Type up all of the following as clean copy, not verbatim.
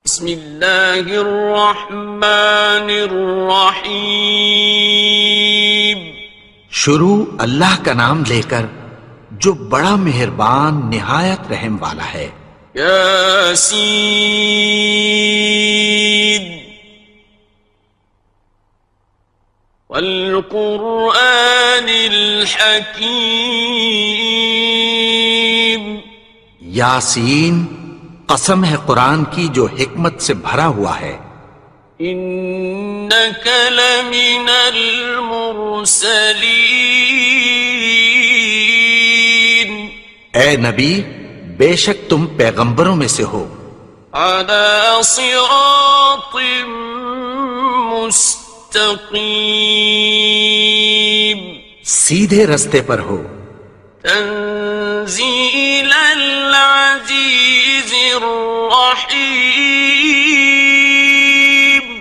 بسم اللہ الرحمن الرحیم۔ شروع اللہ کا نام لے کر جو بڑا مہربان نہایت رحم والا ہے۔ یاسین والقرآن الحکیم۔ یاسین، قسم ہے قرآن کی جو حکمت سے بھرا ہوا ہے۔ انک لمن المرسلین۔ اے نبی، بے شک تم پیغمبروں میں سے ہو۔ علی صراط مستقیم۔ سیدھے رستے پر ہو۔ تنزیل العزیز الرحیم۔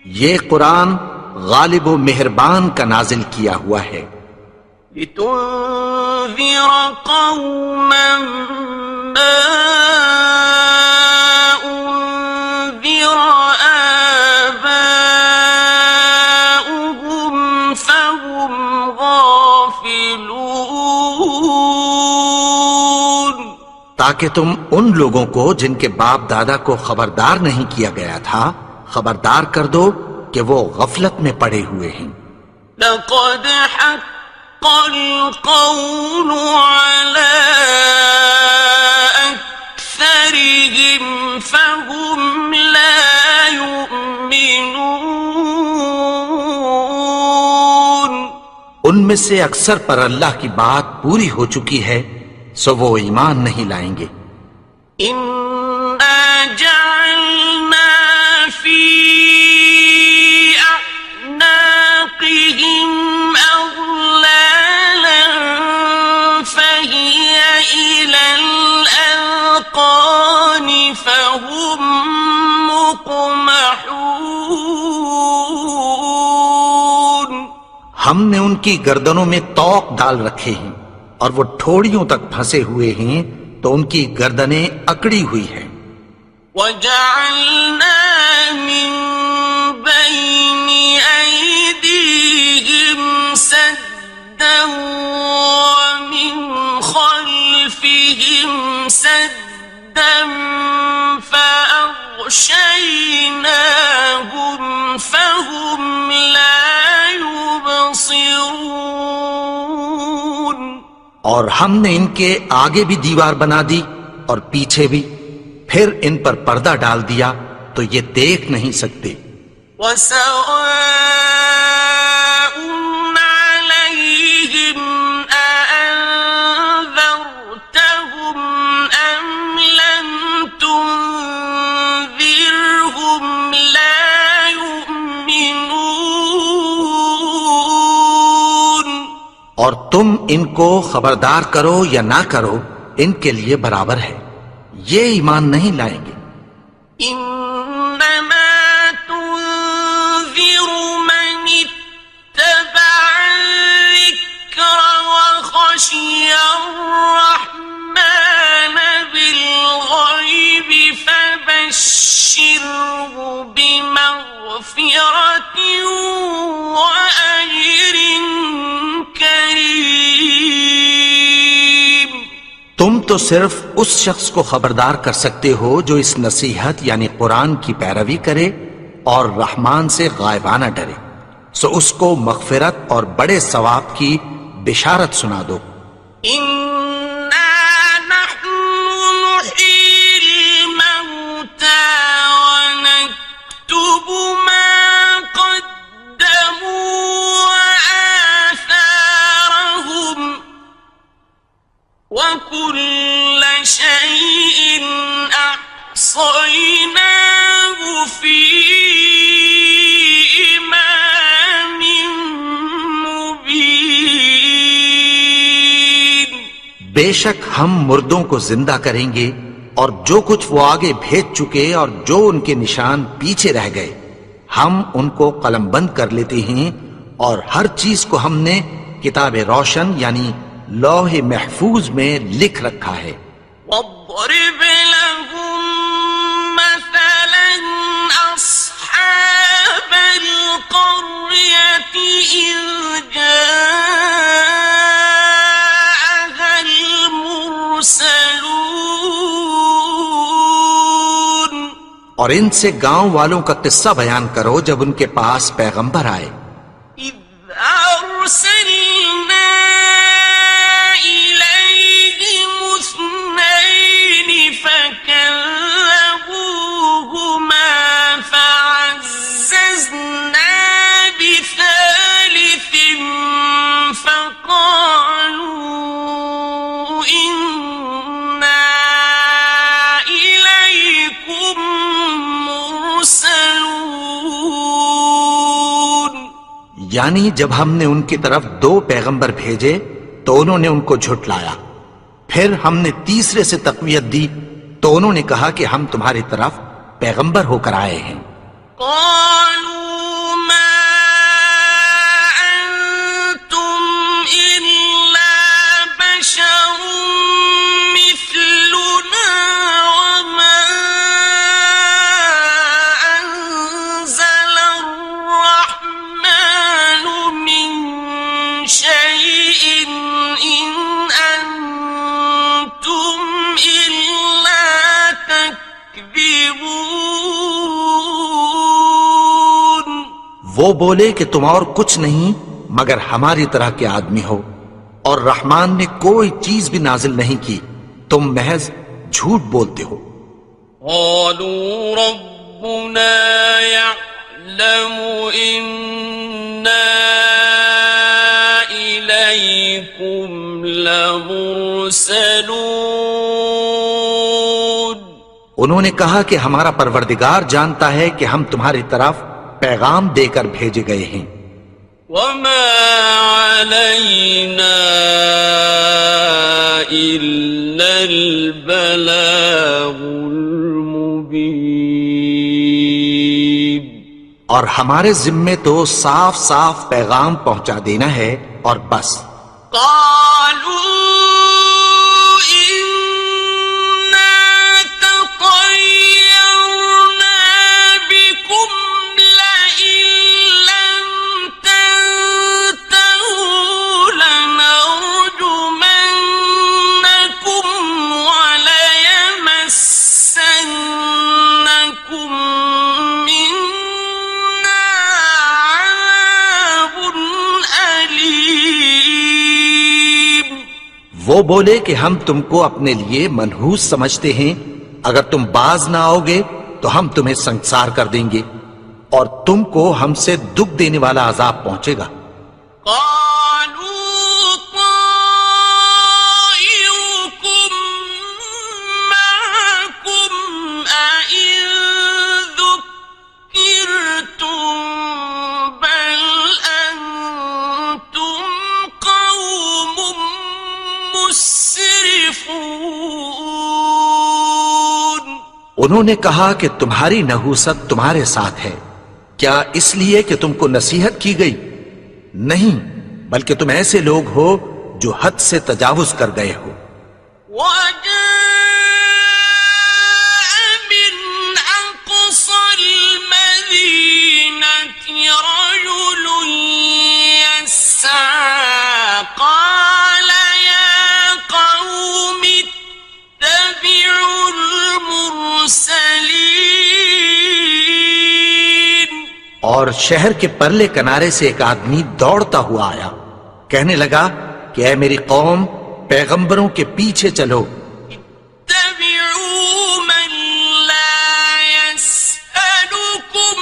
یہ قرآن غالب و مہربان کا نازل کیا ہوا ہے۔ لتنذر قوما ما انذر آباؤهم فهم غافلون۔ تاکہ تم ان لوگوں کو جن کے باپ دادا کو خبردار نہیں کیا گیا تھا خبردار کر دو کہ وہ غفلت میں پڑے ہوئے ہیں۔ لقد حق القول على أكثرهم فهم لا يؤمنون۔ ان میں سے اکثر پر اللہ کی بات پوری ہو چکی ہے سو وہ ایمان نہیں لائیں گے۔ إنا جعلنا في أعناقهم أغلالا فهي إلى الأذقان فهم مقمحون۔ ہم نے ان کی گردنوں میں طوق ڈال رکھے ہیں اور وہ ٹھوڑیوں تک پھنسے ہوئے ہیں تو ان کی گردنیں اکڑی ہوئی ہیں۔ وَجَعَلْنَا مِن بَيْنِ أَيْدِيهِمْ سَدًّا وَمِنْ خَلْفِهِمْ سَدًّا فَأَغْشَيْنَاهُمْ فَهُمْ لَا يُبْصِرُونَ۔ اور ہم نے ان کے آگے بھی دیوار بنا دی اور پیچھے بھی، پھر ان پر پردہ ڈال دیا تو یہ دیکھ نہیں سکتے۔ وَسَوَاءٌ عَلَيْهِمْ أَأَنذَرْتَهُمْ أَمْ لَمْ تُنذِرْهُمْ لَا يُؤْمِنُونَ۔ اور تم ان کو خبردار کرو یا نہ کرو ان کے لیے برابر ہے، یہ ایمان نہیں لائیں گے۔ إنما تنذر من اتبع الذكر وخشي الرحمن بالغيب فبشره بمغفرة وأجر كريم۔ تم تو صرف اس شخص کو خبردار کر سکتے ہو جو اس نصیحت یعنی قرآن کی پیروی کرے اور رحمان سے غائبانہ ڈرے، سو اس کو مغفرت اور بڑے ثواب کی بشارت سنا دو۔ إنا نحن نحيي الموتى ونكتب ما قدموا وآثارهم وكل شيء أحصيناه في إمام مبين۔ بے شک ہم مردوں کو زندہ کریں گے اور جو کچھ وہ آگے بھیج چکے اور جو ان کے نشان پیچھے رہ گئے ہم ان کو قلم بند کر لیتے ہیں، اور ہر چیز کو ہم نے کتاب روشن یعنی لوح محفوظ میں لکھ رکھا ہے۔ واضرب لهم مثلا اور ان سے گاؤں والوں کا قصہ بیان کرو جب ان کے پاس پیغمبر آئے. إذ أرسلنا إليهم اثنين فكذبوهما فعززنا بثالث فقالوا إنا إليكم مرسلون. یعنی جب ہم نے ان کی طرف 2 پیغمبر بھیجے تو انہوں نے ان کو جھٹلایا. پھر ہم نے تیسرے سے تقویت دی تو انہوں نے کہا کہ ہم تمہاری طرف پیغمبر ہو کر آئے ہیں. قالوا ما أنتم إلا بشر مثلنا وما أنزل الرحمن من شيء إن أنتم إلا تكذبون. وہ بولے کہ تم اور کچھ نہیں مگر ہماری طرح کے آدمی ہو اور رحمان نے کوئی چیز بھی نازل نہیں کی، تم محض جھوٹ بولتے ہو. قالوا ربنا يعلم إنا إليكم لمرسلون. انہوں نے کہا کہ ہمارا پروردگار جانتا ہے کہ ہم تمہاری طرف پیغام دے کر بھیجے گئے ہیں. وما علينا إلا البلاغ المبين. اور ہمارے ذمے تو صاف صاف پیغام پہنچا دینا ہے اور بس. قالوا إنا تطيرنا بكم لئن لم تنتهوا لنرجمنكم وليمسنكم منا عذاب أليم. وہ بولے کہ ہم تم کو اپنے لیے منحوس سمجھتے ہیں، اگر تم باز نہ آؤ گے تو ہم تمہیں سنسار کر دیں گے اور تم کو ہم سے دکھ دینے والا عذاب پہنچے گا. قالوا طائركم معكم أئن ذكرتم بل أنتم قوم مسرفون. انہوں نے کہا کہ تمہاری نحوست تمہارے ساتھ ہے، کیا اس لیے کہ تم کو نصیحت کی گئی؟ نہیں، بلکہ تم ایسے لوگ ہو جو حد سے تجاوز کر گئے ہو. وجاء من أقصى المدينة رجل يسعى قال يا قوم اتبعوا المرسلين. اور شہر کے پرلے کنارے سے ایک آدمی دوڑتا ہوا آیا، کہنے لگا کہ اے میری قوم، پیغمبروں کے پیچھے چلو. اتبعوا من لا يسألكم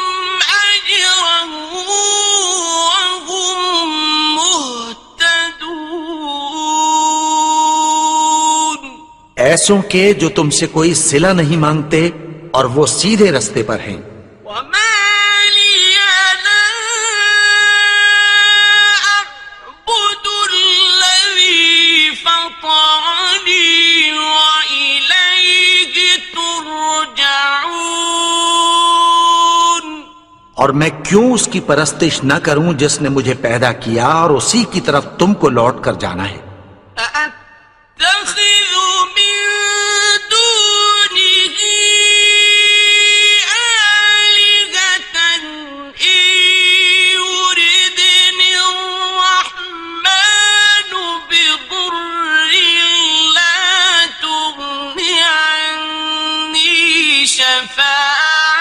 أجرا وهم مهتدون. ایسوں کے جو تم سے کوئی صلہ نہیں مانگتے اور وہ سیدھے رستے پر ہیں. وما لي لا أعبد الذي فطرني وإليه ترجعون. اور میں کیوں اس کی پرستش نہ کروں جس نے مجھے پیدا کیا اور اسی کی طرف تم کو لوٹ کر جانا ہے. أأتخذ من دونه آلهة إن يردني الرحمن بضر لا تغن عني شفاعتهم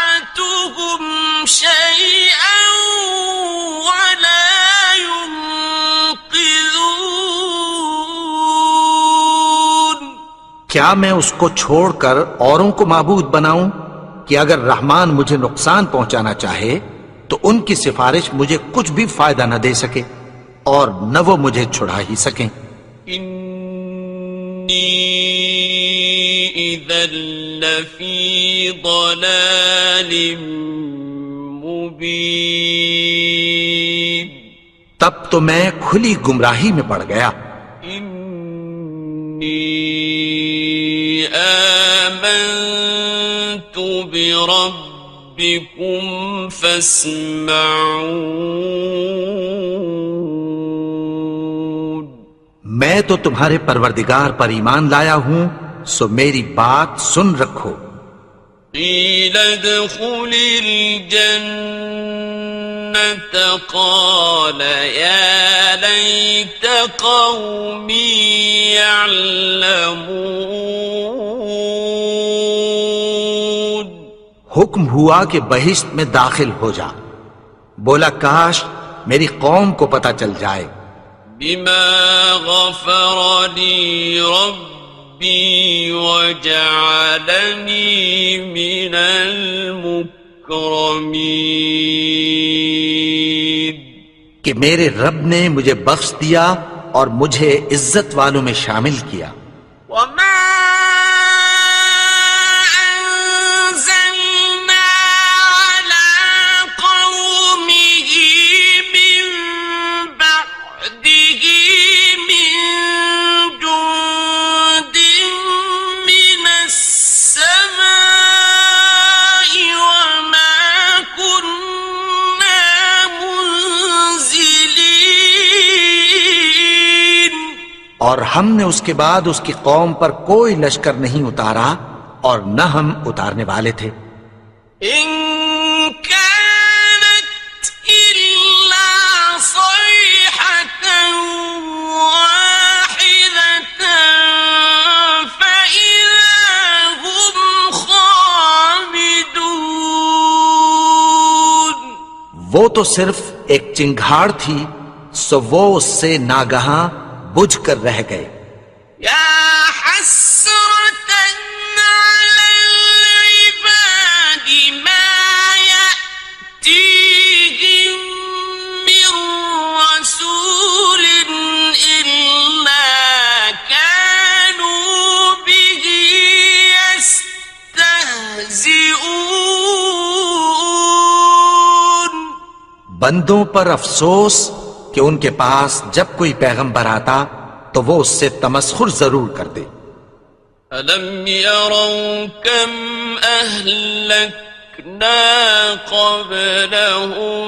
کیا میں اس کو چھوڑ کر اوروں کو معبود بناؤں کہ اگر رحمان مجھے نقصان پہنچانا چاہے تو ان کی سفارش مجھے کچھ بھی فائدہ نہ دے سکے اور نہ وہ مجھے چھڑا ہی سکیں؟ انی اذا لفی ضلال مبین، تب تو میں کھلی گمراہی میں پڑ گیا۔ انی آمنت بربکم فاسمعون، میں تو تمہارے پروردگار پر ایمان لایا ہوں، سو میری بات سن رکھو۔ قیل ادخل الجنة قال یا لیت قومی یعلمون، حکم ہوا کہ بہشت میں داخل ہو جا، بولا کاش میری قوم کو پتہ چل جائے۔ بما غفر لی ربی وجعلنی من المکرمین، کہ میرے رب نے مجھے بخش دیا اور مجھے عزت والوں میں شامل کیا۔ وما أنزلنا على قومه من بعده من جند من السماء وما كنا منزلين، اور ہم نے اس کے بعد اس کی قوم پر کوئی لشکر نہیں اتارا اور نہ ہم اتارنے والے تھے۔ إن كانت إلا صيحة واحدة فإذا هم خامدون، وہ تو صرف ایک چنگھاڑ تھی، سو وہ اس سے ناگہاں بجھ کر رہ گئے۔ يا حسرة على العباد ما يأتيهم من رسول إلا كانوا به يستهزئون، بندوں پر افسوس کہ ان کے پاس جب کوئی پیغمبر آتا تو وہ اس سے تمسخر ضرور کر دے۔ أَلَمْ يَرَوْا كَمْ أَهْلَكْنَا قَبْلَهُمْ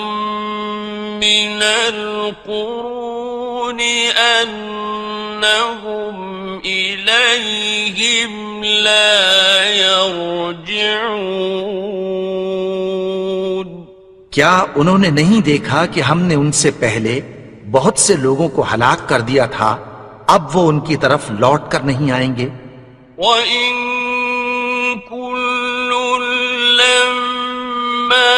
مِنَ الْقُرُونِ أَنَّهُمْ إِلَيْهِمْ لَا يَرْجِعُونَ، کیا انہوں نے نہیں دیکھا کہ ہم نے ان سے پہلے بہت سے لوگوں کو ہلاک کر دیا تھا، اب وہ ان کی طرف لوٹ کر نہیں آئیں گے۔ وَإِن كُلٌّ لَّمَّا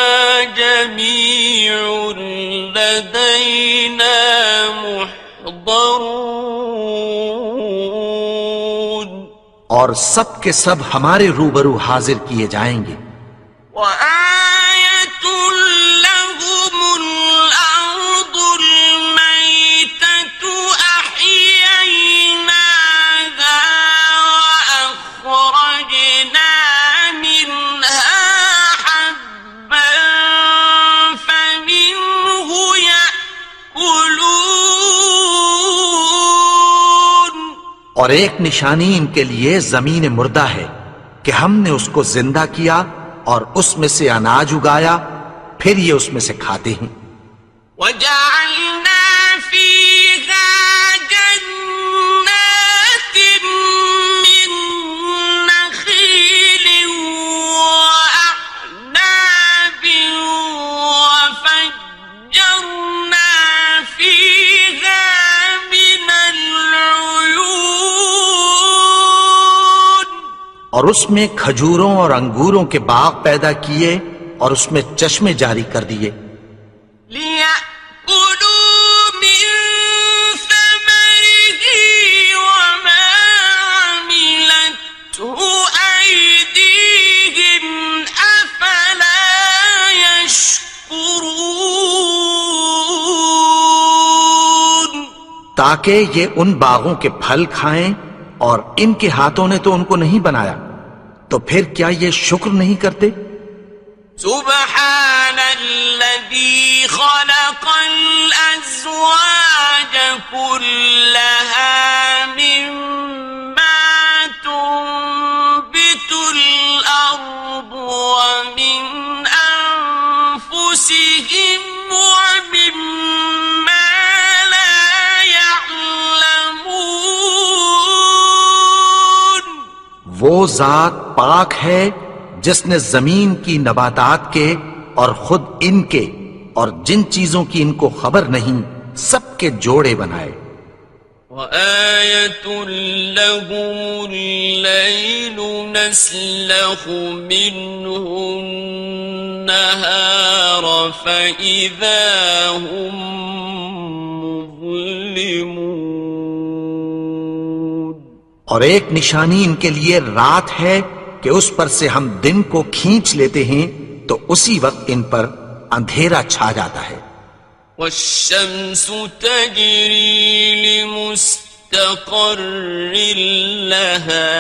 جَمِيعٌ لَّدَيْنَا مُحْضَرُونَ، اور سب کے سب ہمارے روبرو حاضر کیے جائیں گے۔ وَآيَةٌ لَّهُمُ الْأَرْضُ الْمَيْتَةُ أَحْيَيْنَاهَا وَأَخْرَجْنَا مِنْهَا حَبًّا فَمِنْهُ يَأْكُلُونَ، اور ایک نشانی ان کے لیے زمین مردہ ہے کہ ہم نے اس کو زندہ کیا اور اس میں سے اناج اگایا، پھر یہ اس میں سے کھاتے ہیں۔ وَجَعَلْنَا فِيهَا جَنَّاتٍ مِّن نَّخِيلٍ وَأَعْنَابٍ وَفَجَّرْنَا فِيهَا مِنَ الْعُيُونِ، اور اس میں کھجوروں اور انگوروں کے باغ پیدا کیے اور اس میں چشمے جاری کر دیے۔ لِيَأْكُلُوا مِن ثَمَرِهِ وَمَا عَمِلَتْهُ تاکہ یہ ان باغوں کے پھل کھائیں، اور ان کے ہاتھوں نے تو ان کو نہیں بنایا، تو پھر کیا یہ شکر نہیں کرتے؟ سبحان الذي خلق الأزواج كلها مما تنبت الأرض ومن أنفسهم ومما لا يعلمون. وہ ذات پاک ہے جس نے زمین کی نباتات کے اور خود ان کے اور جن چیزوں کی ان کو خبر نہیں سب کے جوڑے بنائے. وآية لهم الليل نسلخ منه النهار فإذا هم مظلمون. اور ایک نشانی ان کے لیے رات ہے کہ اس پر سے ہم دن کو کھینچ لیتے ہیں تو اسی وقت ان پر اندھیرا چھا جاتا ہے. والشمس تجري لمستقر لها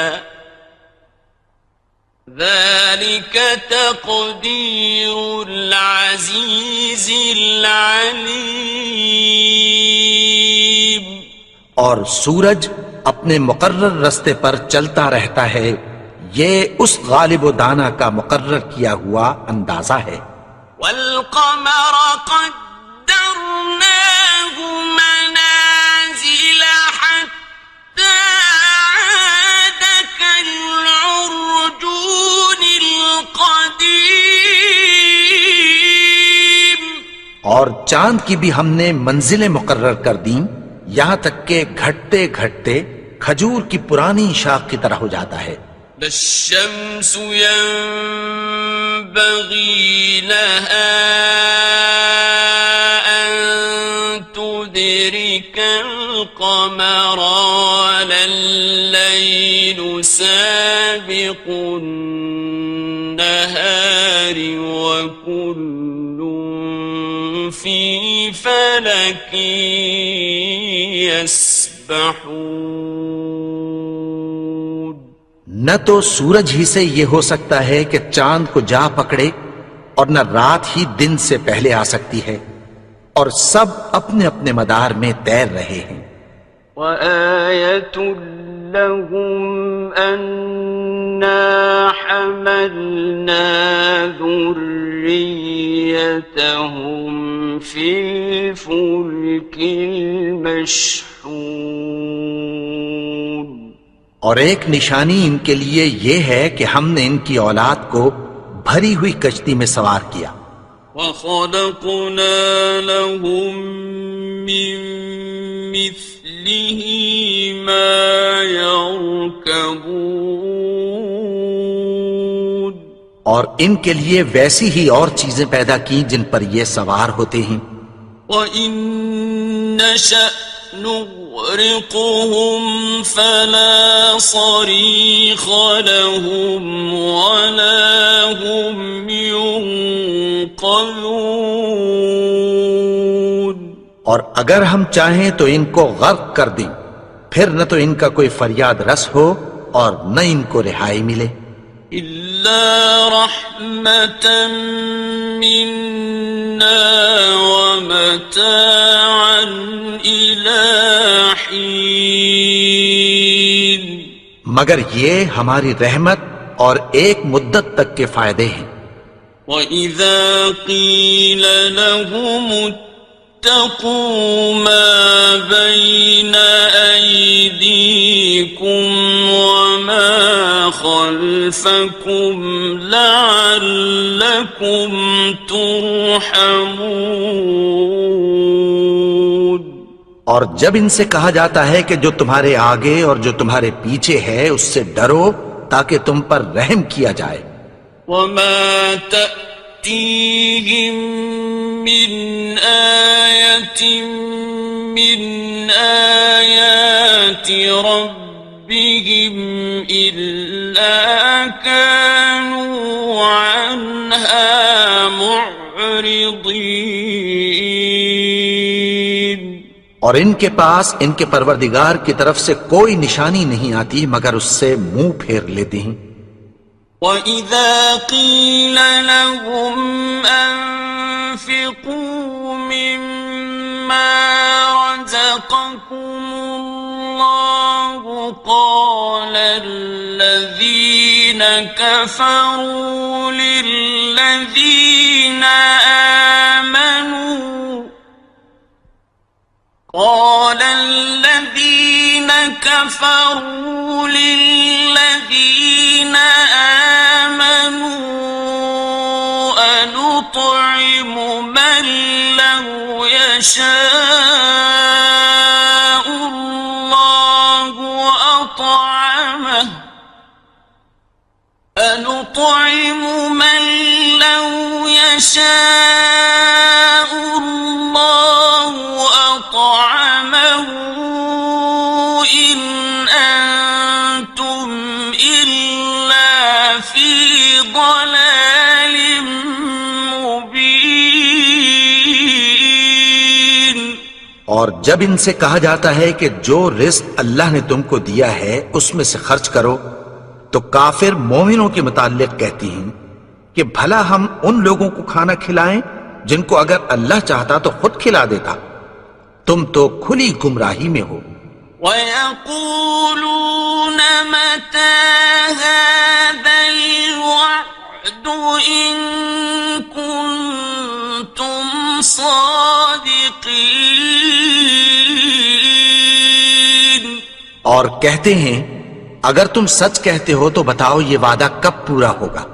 ذلك تقدير العزيز العليم. اور سورج اپنے مقرر رستے پر چلتا رہتا ہے، یہ اس غالب و دانا کا مقرر کیا ہوا اندازہ ہے. والقمر قدرناه منازل حتى عاد كالعرجون القديم. اور چاند کی بھی ہم نے منزلیں مقرر کر دیں، یہاں تک کہ گھٹتے گھٹتے کھجور کی پرانی شاخ کی طرح ہو جاتا ہے. لا الشمس ينبغي لها أن تدرك القمر ولا الليل سابق النهار وكل في فلك يسبحون. نہ تو سورج ہی سے یہ ہو سکتا ہے کہ چاند کو جا پکڑے، اور نہ رات ہی دن سے پہلے آ سکتی ہے، اور سب اپنے اپنے مدار میں تیر رہے ہیں. وآية لهم أنا حملنا ذريتهم في الفلك المشحون. اور ایک نشانی ان کے لیے یہ ہے کہ ہم نے ان کی اولاد کو بھری ہوئی کشتی میں سوار کیا. وَخَلَقْنَا لَهُم مِّن مِّثْلِهِ مَا يَرْكَبُونَ. اور ان کے لیے ویسی ہی اور چیزیں پیدا کی جن پر یہ سوار ہوتے ہیں. وَإِن نَّشَأْ نغرقهم فلا صريخ لهم ولا هم ينقذون. اور اگر ہم چاہیں تو ان کو غرق کر دیں، پھر نہ تو ان کا کوئی فریاد رس ہو اور نہ ان کو رہائی ملے. إلا رحمة منا ومتاعا إلى حين. مگر یہ ہماری رحمت اور ایک مدت تک کے فائدے ہیں. وَإِذَا قِيلَ لَهُمُ اتَّقُوا مَا بَيْنَ أَيْدِيكُمْ وَمَا خَلْفَكُمْ لَعَلَّكُمْ تُرْحَمُونَ. اور جب ان سے کہا جاتا ہے کہ جو تمہارے آگے اور جو تمہارے پیچھے ہے اس سے ڈرو تاکہ تم پر رحم کیا جائے. وَمَا تَأْتِيهِم مِّنْ آيَةٍ مِّنْ آيَاتِ رَبِّهِمْ إِلَّا كَانُوا عَنْهَا مُعْرِضِينَ. اور ان کے پاس ان کے پروردگار کی طرف سے کوئی نشانی نہیں آتی مگر اس سے منہ پھیر لیتے ہیں۔ وَإِذَا قِيلَ لَهُمْ أَنفِقُوا مِمَّا رَزَقَكُمُ اللَّهُ قَالَ الَّذِينَ كَفَرُوا لِلَّذِينَ آمنوا أنطعم من لو يشاء الله أطعمه أنطعم من لو يشاء الله أطعمه إن أنتم إلا في ضلال مبين۔ اور جب ان سے کہا جاتا ہے کہ جو رزق اللہ نے تم کو دیا ہے اس میں سے خرچ کرو، تو کافر مومنوں کے متعلق کہتی ہیں کہ بھلا ہم ان لوگوں کو کھانا کھلائیں جن کو اگر اللہ چاہتا تو خود کھلا دیتا، تم تو کھلی گمراہی میں ہو۔ وَيَقُولُونَ مَتَى هَذَا الْوَعْدُ إِن كُنتُمْ صَادِقِينَ۔ اور کہتے ہیں اگر تم سچ کہتے ہو تو بتاؤ یہ وعدہ کب پورا ہوگا؟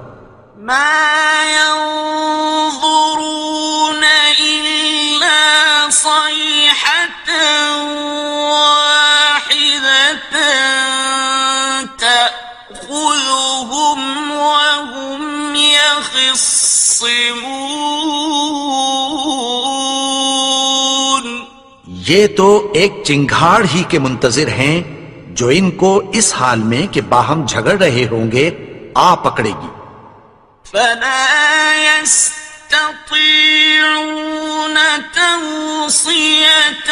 مَا يَنظُرُونَ إِلَّا صَيْحَةً وَاحِدَةً تَأْخُذُهُمْ وَهُمْ يَخِصِّمُونَ۔ یہ تو ایک چنگھاڑ ہی کے منتظر ہیں جو ان کو اس حال میں کہ باہم جھگڑ رہے ہوں گے آ پکڑے گی۔ فَلَا يَسْتَطِيعُونَ تَوْصِيَةً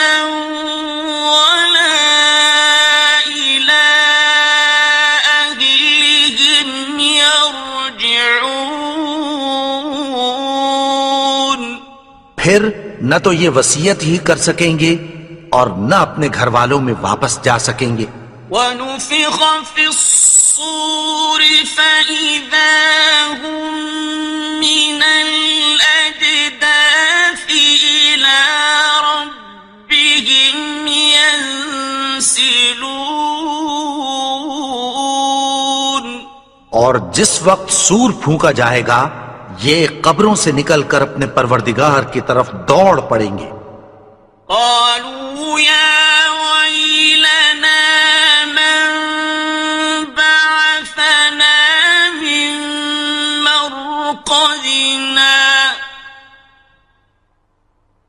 وَلَا إِلَىٰ أَهْلِهِمْ يَرْجِعُونَ۔ پھر نہ تو یہ وصیت ہی کر سکیں گے اور نہ اپنے گھر والوں میں واپس جا سکیں گے۔ وَنُفِخَ فِي الصُّورِ فَإِذَا هُم مِّنَ الْأَجْدَاثِ إِلَىٰ رَبِّهِمْ يَنسِلُونَ۔ اور جس وقت سور پھونکا جائے گا یہ قبروں سے نکل کر اپنے پروردگار کی طرف دوڑ پڑیں گے۔ قالوا يا ويلنا من بعثنا من مرقدنا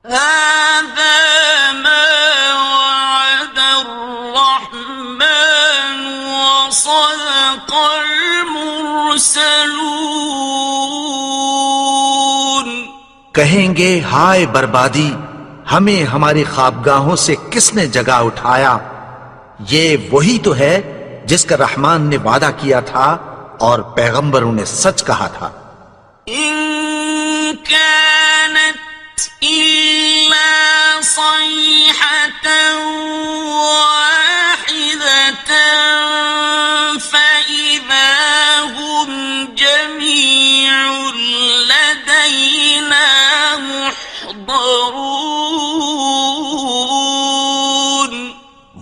هذا ما وعد الرحمن وصدق المرسلون۔ کہیں گے ہائے بربادی، ہمیں ہماری خوابگاہوں سے کس نے جگا اٹھایا؟ یہ وہی تو ہے جس کا رحمان نے وعدہ کیا تھا اور پیغمبروں نے سچ کہا تھا۔ إن كانت إلا صيحة واحدة فإذا هم جميع لدينا محضرون۔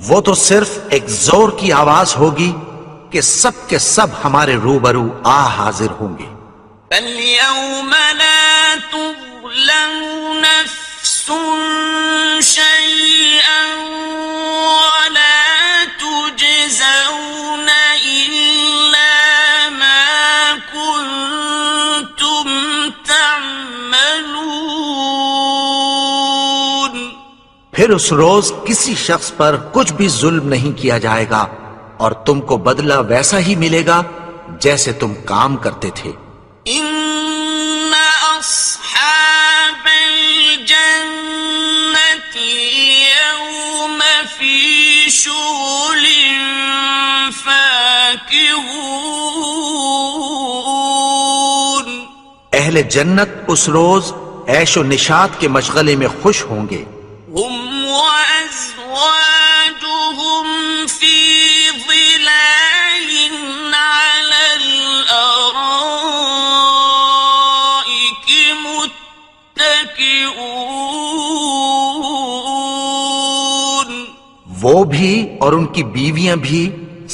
وہ تو صرف ایک زور کی آواز ہوگی کہ سب کے سب ہمارے روبرو آ حاضر ہوں گے۔ فَالْيَوْمَ لَا تُظْلَمُ نَفْسٌ شَيْئًا وَلَا تُجْزَوْنَ إِلَّا مَا كُنتُمْ تَعْمَلُونَ۔ پھر اس روز کسی شخص پر کچھ بھی ظلم نہیں کیا جائے گا اور تم کو بدلہ ویسا ہی ملے گا جیسے تم کام کرتے تھے۔ إِنَّ أَصْحَابَ الْجَنَّةِ الْيَوْمَ اہل جنت اس روز عیش و نشاط کے مشغلے میں خوش ہوں گے. هم وأزواجهم في ظلال على الأرائك متكئون. وہ بھی اور ان کی بیویاں بھی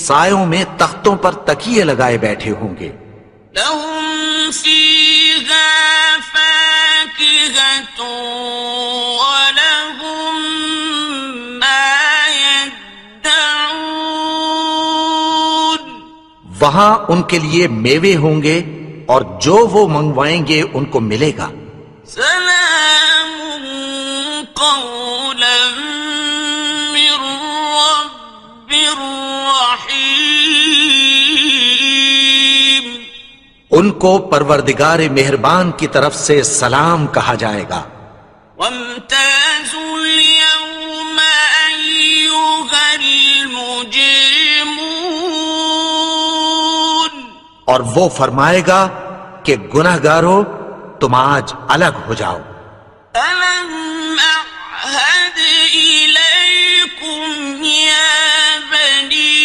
سایوں میں تختوں پر تکیے لگائے بیٹھے ہوں گے. لهم فيها فاكهة ولهم ما يدعون. وہاں ان کے لیے میوے ہوں گے اور جو وہ منگوائیں گے ان کو ملے گا. سلام قولا من رب رحيم. ان کو پروردگار مہربان کی طرف سے سلام کہا جائے گا. وامتازوا اليوم أيها المجرمون. اور وہ فرمائے گا کہ گناہگارو تم آج الگ ہو جاؤ. ألم أعهد إليكم يا بني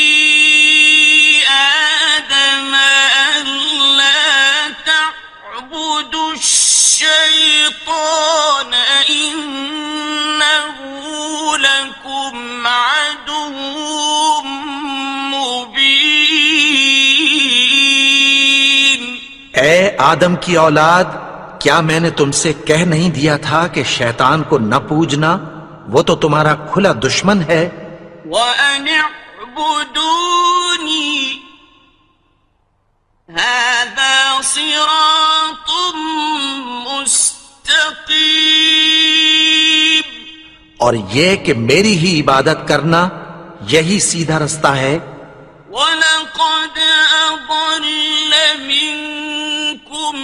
آدم ألا تعبدوا الشيطان إنه لكم عدو مبين. اے آدم کی اولاد، کیا میں نے تم سے کہہ نہیں دیا تھا کہ شیطان کو نہ پوجنا، وہ تو تمہارا کھلا دشمن ہے. وَأَنِ اعْبُدُونِي هَذَا صِرَاطٌ مُسْتَقِيمٌ. اور یہ کہ میری ہی عبادت کرنا یہی سیدھا رستہ ہے. وَلَقَدْ أَضَلَّ مِنكُمْ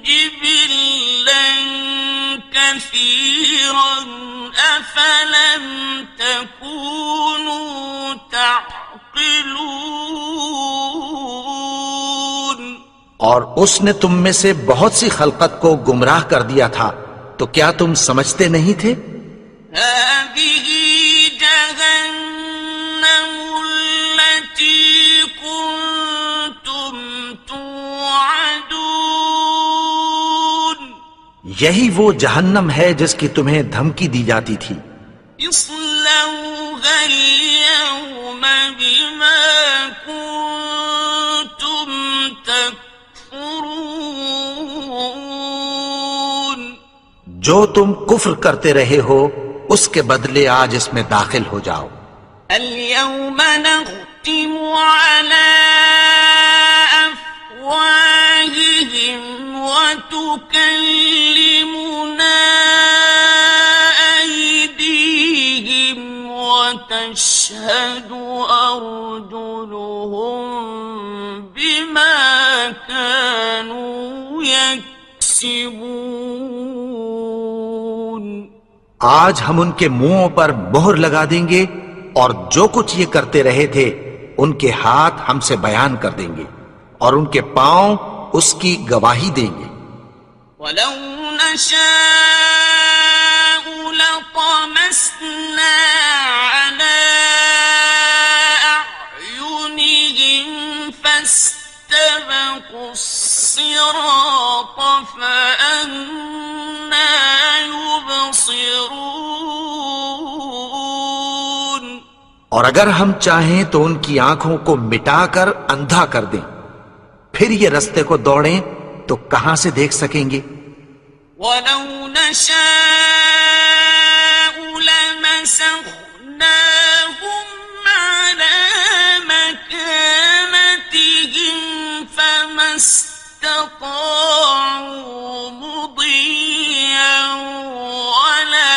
جِبِلًّا كَثِيرًا أَفَلَمْ تَكُونُوا تَعْقِلُونَ. اور اس نے تم میں سے بہت سی خلقت کو گمراہ کر دیا تھا، تو کیا تم سمجھتے نہیں تھے؟ هذه جهنم التي كنتم توعدون. یہی وہ جہنم ہے جس کی تمہیں دھمکی دی جاتی تھی. اصلوها اليوم بما كنتم تكفرون. جو تم کفر کرتے رہے ہو اس کے بدلے آج اس میں داخل ہو جاؤ. اليوم نختم على أفواههم وتكلمنا أيديهم وتشهد أرجلهم بما كانوا يكسبون. آج ہم ان کے منہوں پر مہر لگا دیں گے اور جو کچھ یہ کرتے رہے تھے ان کے ہاتھ ہم سے بیان کر دیں گے اور ان کے پاؤں اس کی گواہی دیں گے. ولو نشاء لطمسنا على أعينهم فاستبقوا الصراط فأنى يبصرون. اور اگر ہم چاہیں تو ان کی آنکھوں کو مٹا کر اندھا کر دیں، پھر یہ رستے کو دوڑیں تو کہاں سے دیکھ سکیں گے؟ ولو نشاء لمسخناهم على مكانتهم فما استطاعوا مضيا ولا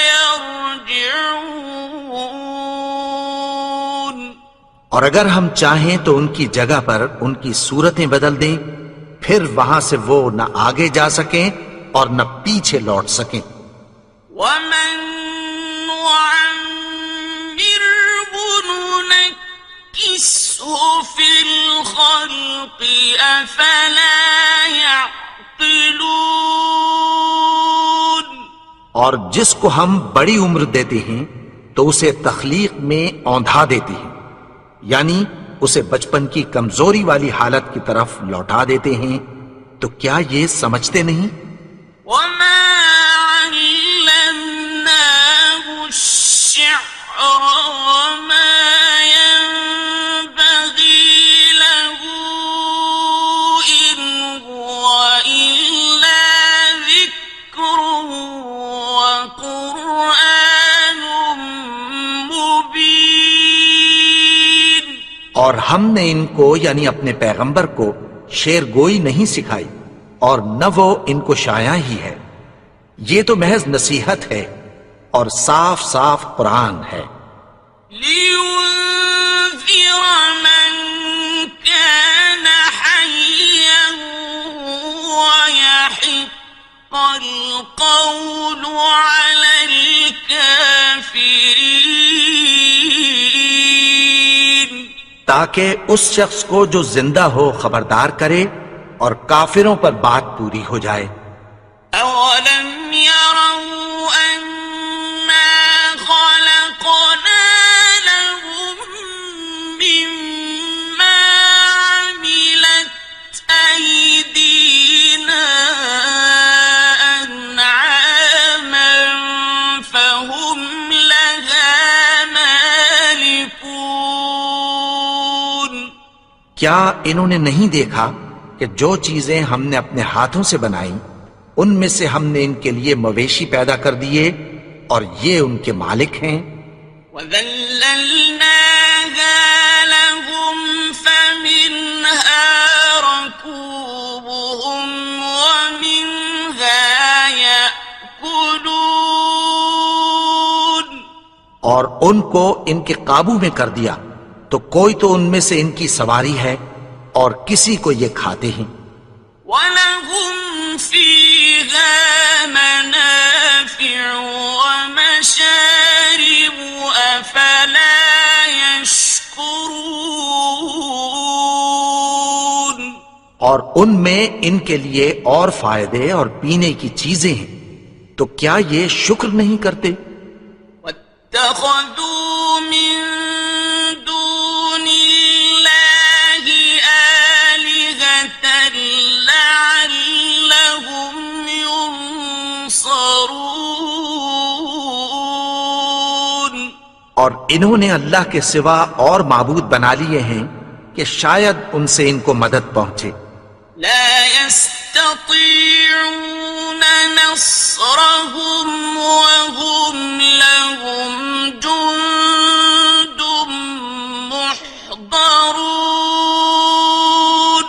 يرجعون. اور اگر ہم چاہیں تو ان کی جگہ پر ان کی صورتیں بدل دیں، پھر وہاں سے وہ نہ آگے جا سکیں اور نہ پیچھے لوٹ سکیں. ومن نعمره ننكسه في الخلق أفلا يعقلون. اور جس کو ہم بڑی عمر دیتے ہیں تو اسے تخلیق میں اوندھا دیتے ہیں، یعنی اسے بچپن کی کمزوری والی حالت کی طرف لوٹا دیتے ہیں، تو کیا یہ سمجھتے نہیں؟ وما علمناه الشعر وما ينبغي له إن هو إلا ذكر وقرآن مبين. اور ہم نے ان کو یعنی اپنے پیغمبر کو شعر گوئی نہیں سکھائی، اور نہ وہ ان کو شایع ہی ہے، یہ تو محض نصیحت ہے اور صاف صاف قرآن ہے، لينذر من كان حيا ويحق القول على الكافرين. تاکہ اس شخص کو جو زندہ ہو خبردار کرے اور کافروں پر بات پوری ہو جائے. أولم يروا أنا خلقنا لهم مما عملت أيدينا أنعاما فهم لها مالكون. کیا انہوں نے نہیں دیکھا کہ جو چیزیں ہم نے اپنے ہاتھوں سے بنائی ان میں سے ہم نے ان کے لیے مویشی پیدا کر دیے اور یہ ان کے مالک ہیں. وَذَلَّلْنَاهَا لَهُمْ فَمِنْهَا رَكُوبُهُمْ وَمِنْهَا يَأْكُلُونَ. اور ان کو ان کے قابو میں کر دیا تو کوئی تو ان میں سے ان کی سواری ہے اور کسی کو یہ کھاتے ہیں. وَلَهُمْ فِيهَا مَنَافِعُ وَمَشَارِبُ أَفَلَا يَشْكُرُونَ. اور ان میں ان کے لیے اور فائدے اور پینے کی چیزیں ہیں، تو کیا یہ شکر نہیں کرتے؟ وَاتَّخَذُوا مِن دُونِ اللَّهِ آلِهَةً لَعَلَّهُمْ يُنصَرُونَ. اور انہوں نے اللہ کے سوا اور معبود بنا لیے ہیں کہ شاید ان سے ان کو مدد پہنچے. لا يستطيعون نصرهم وهم لهم جند محضرون.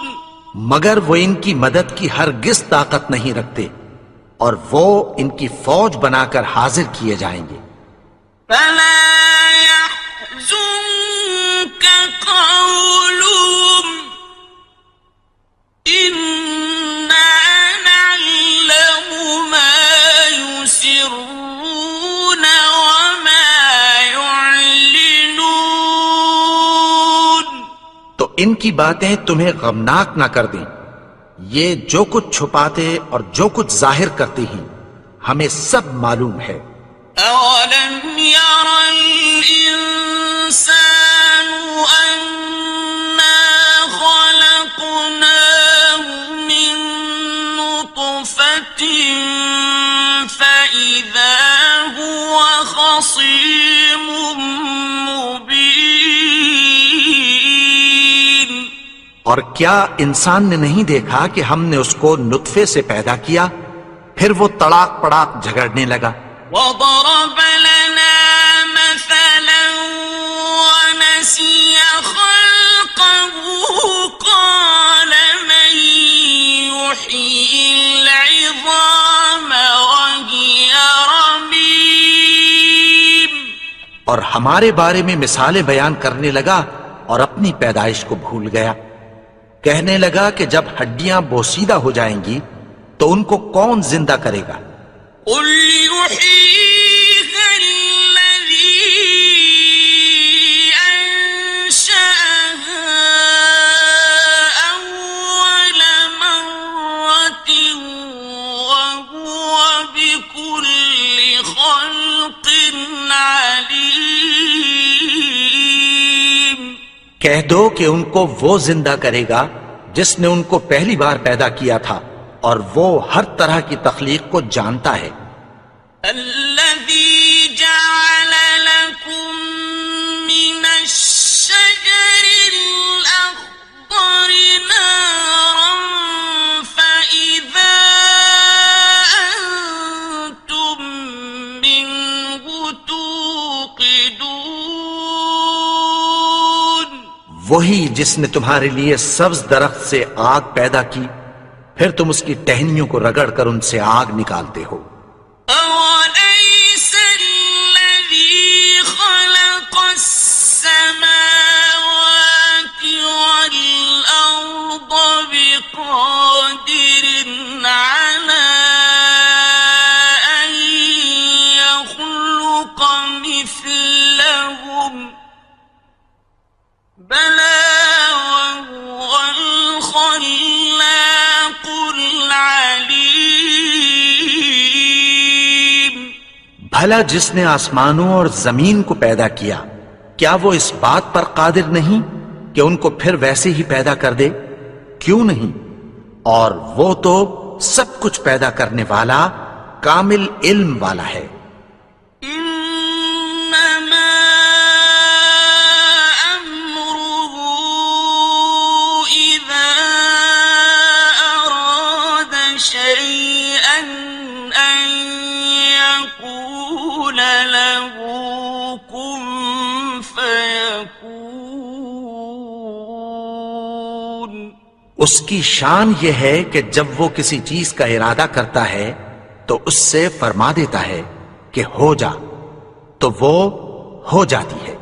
مگر وہ ان کی مدد کی ہرگز طاقت نہیں رکھتے اور وہ ان کی فوج بنا کر حاضر کیے جائیں گے. فلا يحزنك قولهم إنا نعلم ما يسرون وما يعلنون. تو ان کی باتیں تمہیں غمناک نہ کر دیں، یہ جو کچھ چھپاتے اور جو کچھ ظاہر کرتے ہیں ہمیں سب معلوم ہے. أولم ير الإنسان أنا خلقناه من نطفة فإذا هو خصيم مبين. اور کیا انسان نے نہیں دیکھا کہ ہم نے اس کو نطفے سے پیدا کیا، پھر وہ تڑاک پڑاک جھگڑنے لگا. وضرب لنا مثلا ونسي خلقه قال من يحيي العظام وهي رميم. اور ہمارے بارے میں مثالیں بیان کرنے لگا اور اپنی پیدائش کو بھول گیا. کہنے لگا کہ جب ہڈیاں بوسیدہ ہو جائیں گی تو ان کو کون زندہ کرے گا؟ قل يحييها الذي أنشأها أول مرة کہہ دو کہ ان کو وہ زندہ کرے گا جس نے ان کو پہلی بار پیدا کیا تھا، اور وہ ہر طرح کی تخلیق کو جانتا ہے۔ الذي جعل لكم من الشجر الأخضر نارا فإذا أنتم منه توقدون، وہی جس نے تمہارے لیے سبز درخت سے آگ پیدا کی، پھر تم اس کی ٹہنیوں کو رگڑ کر ان سے آگ نکالتے ہو۔ أوليس الذي خلق السماوات والأرض بقادر على أن يخلق مثلهم بلى وهو الخلاق العليم۔ بھلا جس نے آسمانوں اور زمین کو پیدا کیا، کیا وہ اس بات پر قادر نہیں کہ ان کو پھر ویسے ہی پیدا کر دے؟ کیوں نہیں؟ اور وہ تو سب کچھ پیدا کرنے والا، کامل علم والا ہے۔ إنما أمره إذا أراد شيئا أن يقول له كن فيكون۔ اس کی شان یہ ہے کہ جب وہ کسی چیز کا ارادہ کرتا ہے تو اس سے فرما دیتا ہے کہ ہو جا، تو وہ ہو جاتی ہے۔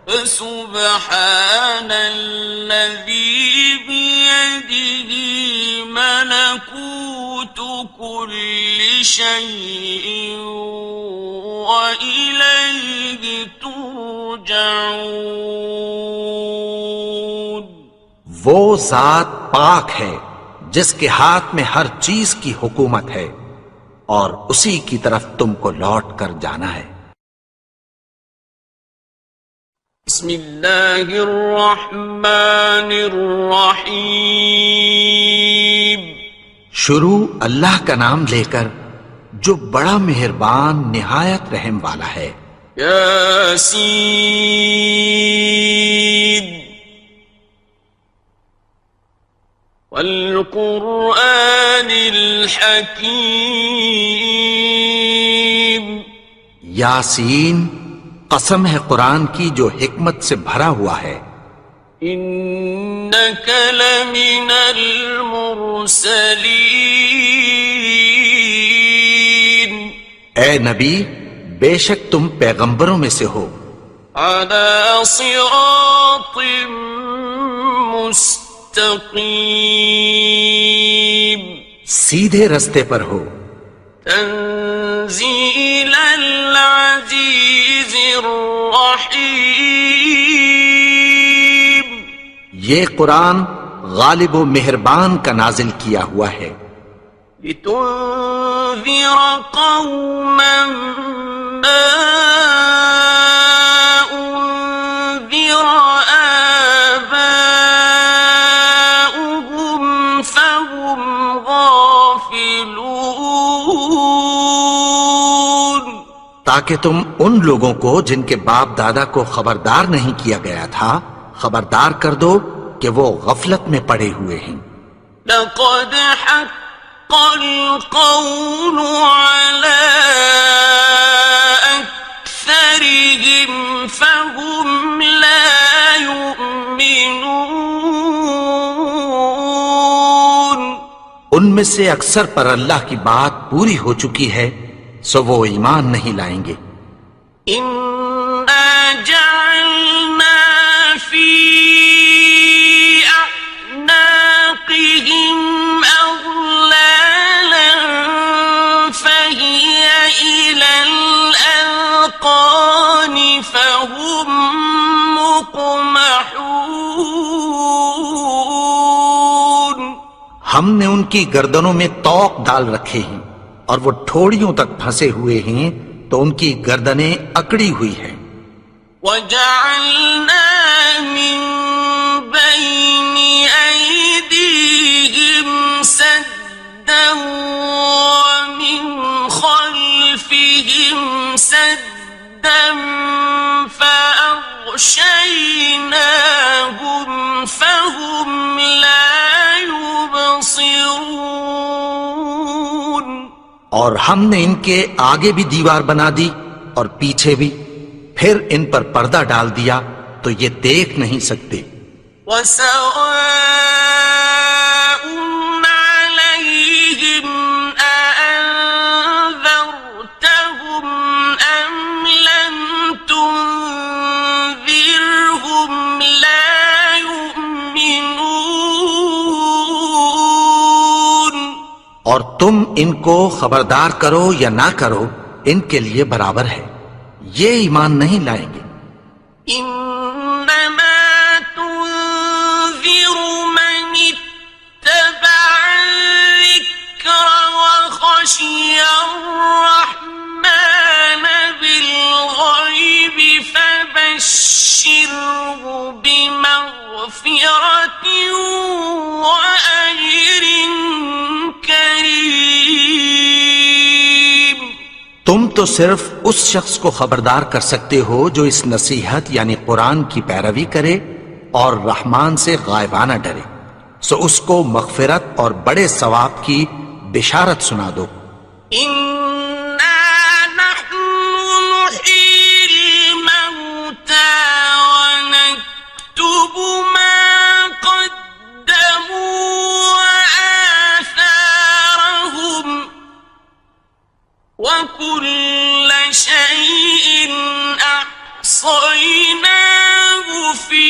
فسبحان الذي بيده ملكوت كل شيء وإليه ترجعون۔ وہ ذات پاک ہے جس کے ہاتھ میں ہر چیز کی حکومت ہے، اور اسی کی طرف تم کو لوٹ کر جانا ہے۔ بسم اللہ الرحمن الرحیم۔ شروع اللہ کا نام لے کر جو بڑا مہربان نہایت رحم والا ہے۔ یاسین والقرآن الحکیم۔ یاسین، قسم ہے قرآن کی جو حکمت سے بھرا ہوا ہے۔ انک لمن المرسلین۔ اے نبی، بے شک تم پیغمبروں میں سے ہو۔ علی صراط مستقیم۔ سیدھے رستے پر ہو۔ تنزیل العزیز الرحیم۔ یہ قرآن غالب و مہربان کا نازل کیا ہوا ہے۔ لتنذر قوما ما انذر آباؤهم فهم غافلون۔ تاکہ تم ان لوگوں کو جن کے باپ دادا کو خبردار نہیں کیا گیا تھا خبردار کر دو کہ وہ غفلت میں پڑے ہوئے ہیں۔ لقد حق القول على أكثرهم فهم لا يؤمنون۔ ان میں سے اکثر پر اللہ کی بات پوری ہو چکی ہے، سو وہ ایمان نہیں لائیں گے۔ إنا جعلنا في أعناقهم أغلالا فهي إلى الأذقان فهم مقمحون۔ ہم نے ان کی گردنوں میں طوق ڈال رکھے ہیں اور وہ ٹھوڑیوں تک پھنسے ہوئے ہیں، تو ان کی گردنیں اکڑی ہوئی ہیں۔ وَجَعَلْنَا مِن بين أيديهم سدا ومن خلفهم سدا فأغشيناهم فهم لا يبصرون. اور ہم نے ان کے آگے بھی دیوار بنا دی اور پیچھے بھی، پھر ان پر پردہ ڈال دیا تو یہ دیکھ نہیں سکتے. وَسَوَاءٌ عَلَيْهِمْ أَأَنذَرْتَهُمْ أَمْ لَمْ تُنذِرْهُمْ لَا يُؤْمِنُونَ. اور تم ان کو خبردار کرو یا نہ کرو، ان کے لیے برابر ہے، یہ ایمان نہیں لائیں گے. إنما تنذر من اتبع الذكر وخشي الرحمن بالغيب فبشره بمغفرة وأجر كريم. تم تو صرف اس شخص کو خبردار کر سکتے ہو جو اس نصیحت یعنی قرآن کی پیروی کرے اور رحمان سے غائبانہ ڈرے، سو اس کو مغفرت اور بڑے ثواب کی بشارت سنا دو. إنا نحن نحيي الموتى ونكتب ما قدموا وآثارهم وكل شيء أحصيناه في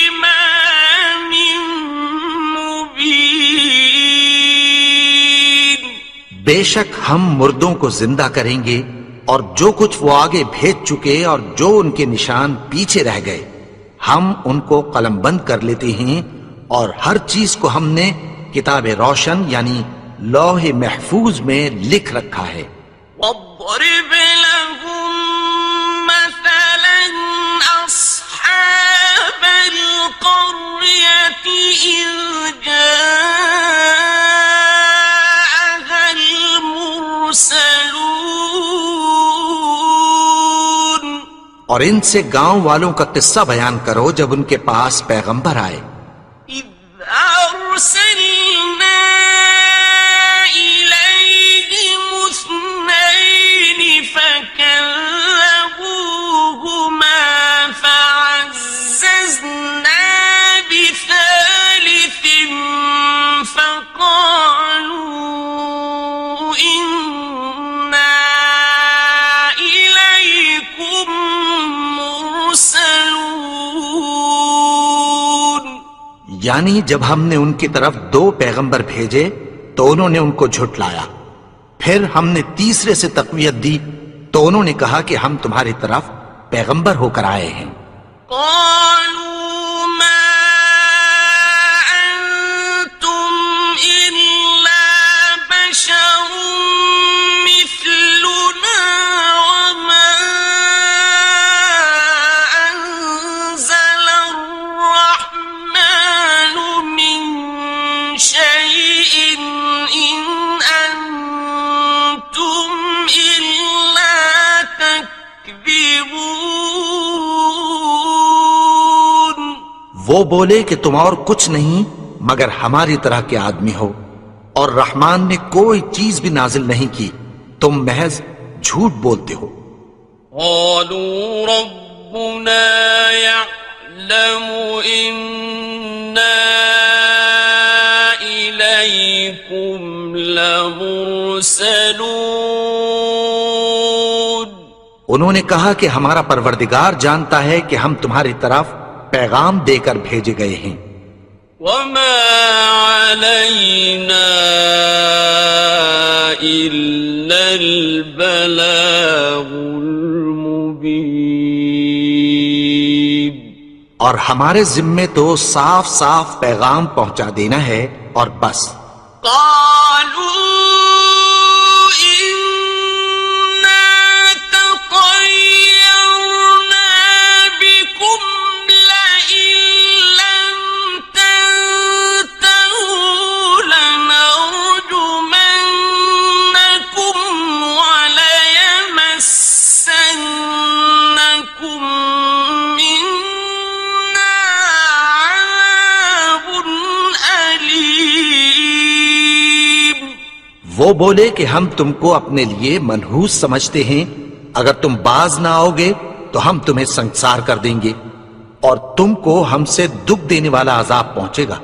إمام مبين. بے شک ہم مردوں کو زندہ کریں گے اور جو کچھ وہ آگے بھیج چکے اور جو ان کے نشان پیچھے رہ گئے ہم ان کو قلم بند کر لیتے ہیں، اور ہر چیز کو ہم نے کتاب روشن یعنی لوح محفوظ میں لکھ رکھا ہے. واضرب لهم مثلا أصحاب القرية إذ جاءها المرسلون. اور ان سے گاؤں والوں کا قصہ بیان کرو جب ان کے پاس پیغمبر آئے. إذ أرسلنا إليهم اثنين فكذبوهما فعززنا بثالث فقالوا إنا إليكم مرسلون. یعنی جب ہم نے ان کی طرف 2 پیغمبر بھیجے تو انہوں نے ان کو جھٹلایا، پھر ہم نے تیسرے سے تقویت دی تو انہوں نے کہا کہ ہم تمہاری طرف پیغمبر ہو کر آئے ہیں. قالوا ما أنتم إلا بشر مثلنا وما أنزل الرحمن من شيء إن أنتم إلا تكذبون. وہ بولے کہ تم اور کچھ نہیں مگر ہماری طرح کے آدمی ہو، اور رحمان نے کوئی چیز بھی نازل نہیں کی، تم محض جھوٹ بولتے ہو. قالوا ربنا يعلم إنا إليكم لمرسلون. انہوں نے کہا کہ ہمارا پروردگار جانتا ہے کہ ہم تمہاری طرف پیغام دے کر بھیجے گئے ہیں. وما علينا إلا البلاغ المبين. اور ہمارے ذمے تو صاف صاف پیغام پہنچا دینا ہے اور بس. قالوا إنا تطيرنا بكم لئن وہ بولے کہ ہم تم کو اپنے لیے منحوس سمجھتے ہیں، اگر تم باز نہ آؤ گے تو ہم تمہیں سنسار کر دیں گے اور تم کو ہم سے دکھ دینے والا عذاب پہنچے گا۔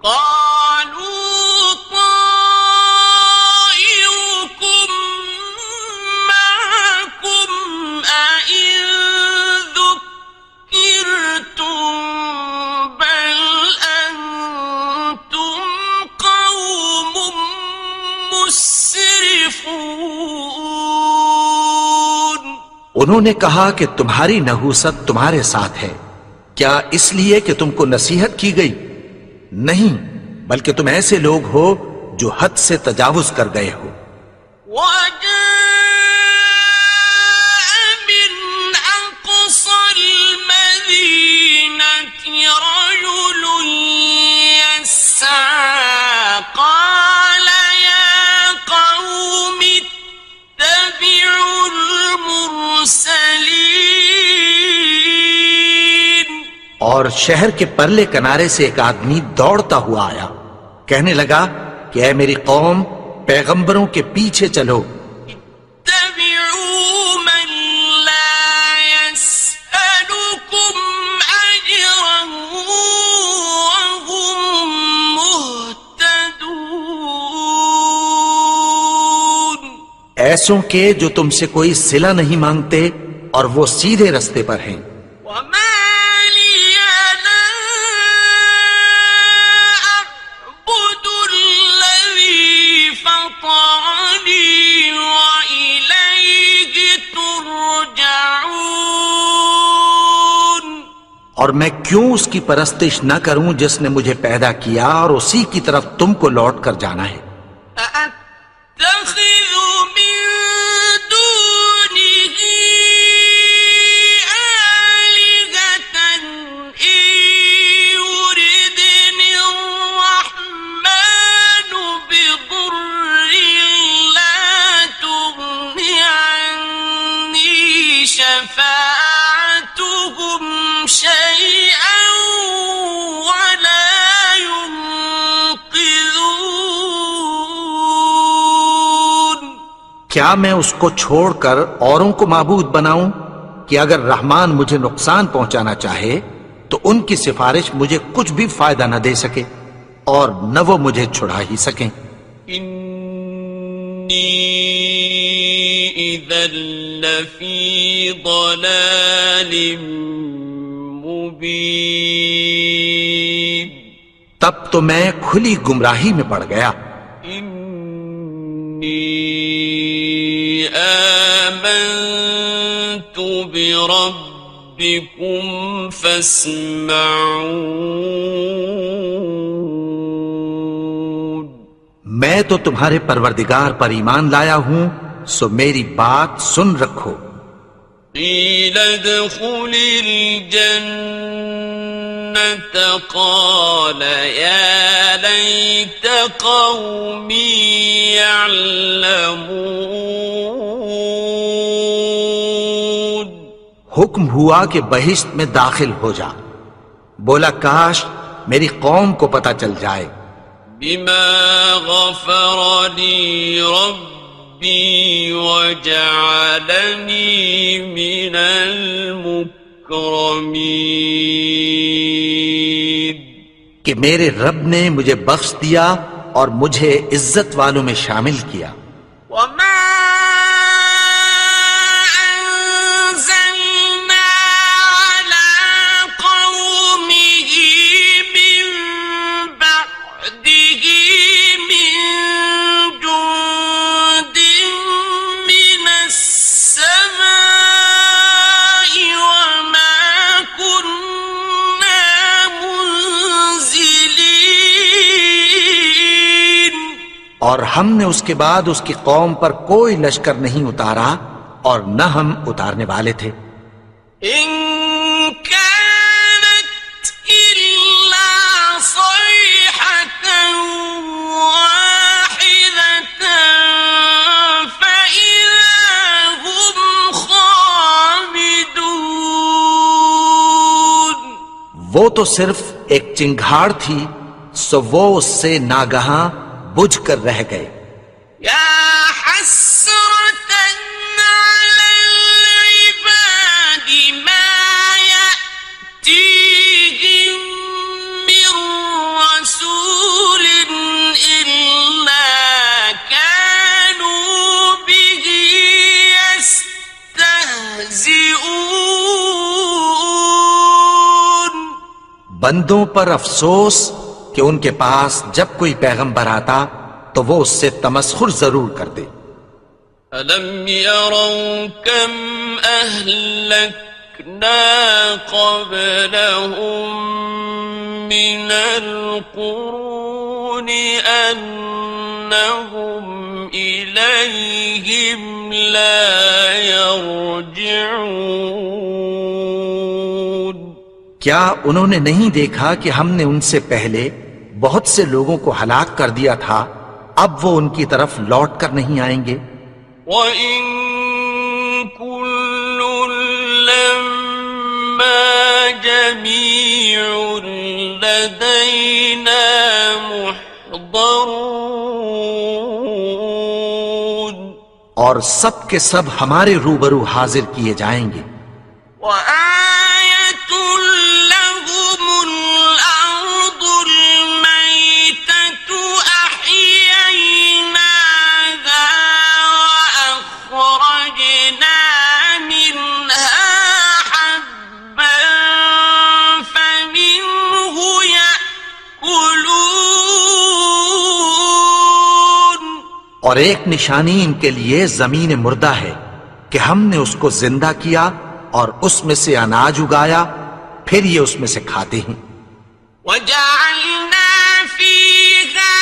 قالوا طائركم معكم أئن ذكرتم بل أنتم قوم مسرفون۔ انہوں نے کہا کہ تمہاری نحوست تمہارے ساتھ ہے، کیا اس لیے کہ تم کو نصیحت کی گئی؟ نہیں، بلکہ تم ایسے لوگ ہو جو حد سے تجاوز کر گئے ہو۔ وجاء من أقصى المدينة رجل يسعى قال يا قوم اتبعوا المرسلين۔ اور شہر کے پرلے کنارے سے ایک آدمی دوڑتا ہوا آیا، کہنے لگا کہ اے میری قوم، پیغمبروں کے پیچھے چلو۔ اتبعوا من لا يسألكم أجرا وهم مهتدون۔ ایسوں کے جو تم سے کوئی صلہ نہیں مانگتے اور وہ سیدھے رستے پر ہیں۔ وما لي لا أعبد الذي فطرني وإليه ترجعون۔ اور میں کیوں اس کی پرستش نہ کروں جس نے مجھے پیدا کیا اور اسی کی طرف تم کو لوٹ کر جانا ہے۔ أأتخذ من دونه آلهة إن يردني الرحمن بضر لا تغن عني شفاعتهم شيئا ولا ينقذون۔ کیا میں اس کو چھوڑ کر اوروں کو معبود بناؤں کہ اگر رحمان مجھے نقصان پہنچانا چاہے تو ان کی سفارش مجھے کچھ بھی فائدہ نہ دے سکے اور نہ وہ مجھے چھڑا ہی سکیں۔ إني إذا لفي ضلال مبين۔ تب تو میں کھلی گمراہی میں پڑ گیا۔ إني آمنت بربكم فاسمعون۔ میں تو تمہارے پروردگار پر ایمان لایا ہوں، سو میری بات سن رکھو۔ قيل ادخل الجنة قال يا ليت قومي يعلمون۔ حکم ہوا کہ بہشت میں داخل ہو جا، بولا کاش میری قوم کو پتہ چل جائے۔ بما غفر لي ربي وجعلني من المكرمين۔ کہ میرے رب نے مجھے بخش دیا اور مجھے عزت والوں میں شامل کیا۔ وما أنزلنا على قومه من بعده من جند من السماء وما كنا منزلين۔ اور ہم نے اس کے بعد اس کی قوم پر کوئی لشکر نہیں اتارا اور نہ ہم اتارنے والے تھے۔ إن كانت إلا صيحة واحدة فإذا هم خامدون۔ وہ تو صرف ایک چنگھاڑ تھی، سو وہ اس سے ناگہاں بجھ کر رہ گئے۔ حسرة على العباد ما يأتيهم من رسول إلا كانوا به يستهزئون. بندوں پر افسوس کہ ان کے پاس جب کوئی پیغمبر آتا تو وہ اس سے تمسخر ضرور کر دے. أَلَمْ يَرَوْا كَمْ أَهْلَكْنَا قَبْلَهُمْ مِنَ الْقُرُونِ أَنَّهُمْ إِلَيْهِمْ لَا يَرْجِعُونَ. کیا انہوں نے نہیں دیکھا کہ ہم نے ان سے پہلے بہت سے لوگوں کو ہلاک کر دیا تھا، اب وہ ان کی طرف لوٹ کر نہیں آئیں گے. وَإِن كُلٌّ لَّمَّا جَمِيعٌ لَّدَيْنَا مُحْضَرُونَ. اور سب کے سب ہمارے روبرو حاضر کیے جائیں گے. وَآيَةٌ لَّهُمُ الْأَرْضُ الْمَيْتَةُ أَحْيَيْنَاهَا وَأَخْرَجْنَا مِنْهَا حَبًّا فَمِنْهُ يَأْكُلُونَ. اور ایک نشانی ان کے لیے زمین مردہ ہے کہ ہم نے اس کو زندہ کیا اور اس میں سے اناج اگایا، پھر یہ اس میں سے کھاتے ہیں. وَجَعَلْنَا فِيهَا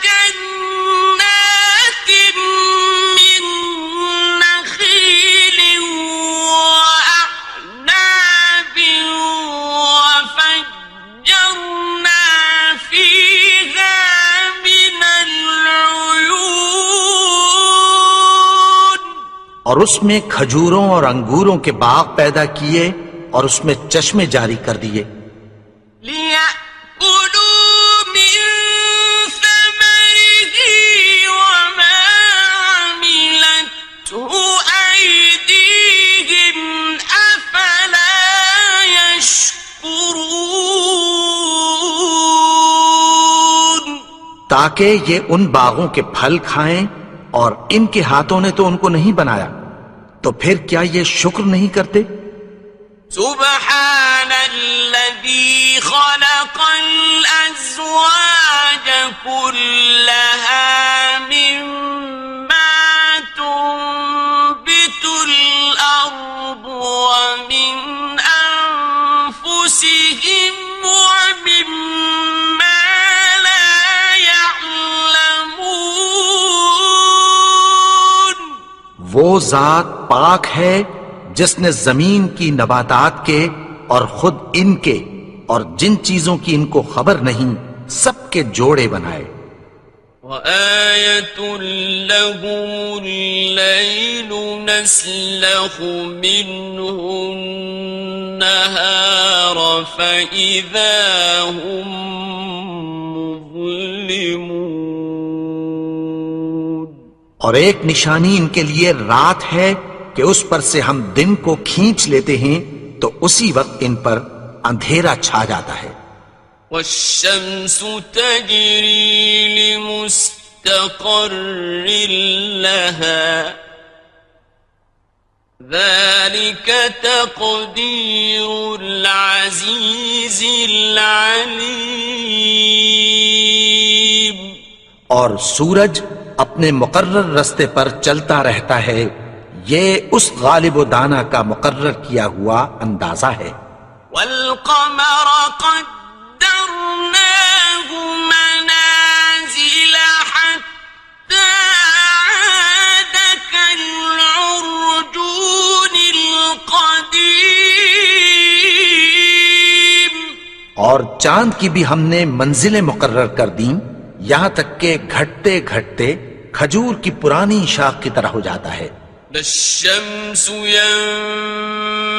جَنَّاتٍ مِّن نَّخِيلٍ وَأَعْنَابٍ وَفَجَّرْنَا فِيهَا مِنَ الْعُيُونِ. اور اس میں کھجوروں اور انگوروں کے باغ پیدا کیے اور اس میں چشمے جاری کر دیے. لِيَأْكُلُوا مِن ثَمَرِهِ وَمَا عَمِلَتْهُ أَيْدِيهِمْ أَفَلَا يَشْكُرُونَ. تاکہ یہ ان باغوں کے پھل کھائیں، اور ان کے ہاتھوں نے تو ان کو نہیں بنایا، تو پھر کیا یہ شکر نہیں کرتے؟ سبحان الذي خلق الأزواج كلها مما تنبت الأرض ومن أنفسهم ومما لا يعلمون. وہ ذات پاک ہے جس نے زمین کی نباتات کے اور خود ان کے اور جن چیزوں کی ان کو خبر نہیں سب کے جوڑے بنائے. وَآيَةٌ لَّهُمُ اللَّيْلُ نَسْلَخُ مِنْهُ النَّهَارَ فَإِذَا هُمْ مُظْلِمُونَ. اور ایک نشانی ان کے لیے رات ہے کہ اس پر سے ہم دن کو کھینچ لیتے ہیں تو اسی وقت ان پر اندھیرا چھا جاتا ہے. وَالشَّمْسُ تَجْرِي لِمُسْتَقَرٍّ لَّهَا ذَلِكَ تَقْدِيرُ الْعَزِيزِ الْعَلِيمِ. اور سورج اپنے مقرر رستے پر چلتا رہتا ہے، یہ اس غالب و دانا کا مقرر کیا ہوا اندازہ ہے. وَالْقَمَرَ قَدَّرْنَاهُ مَنَازِلَ حَتَّى عَادَ كَالْعُرْجُونِ الْقَدِيمِ. اور چاند کی بھی ہم نے منزلیں مقرر کر دیں، یہاں تک کہ گھٹتے گھٹتے کھجور کی پرانی شاخ کی طرح ہو جاتا ہے. لا الشمس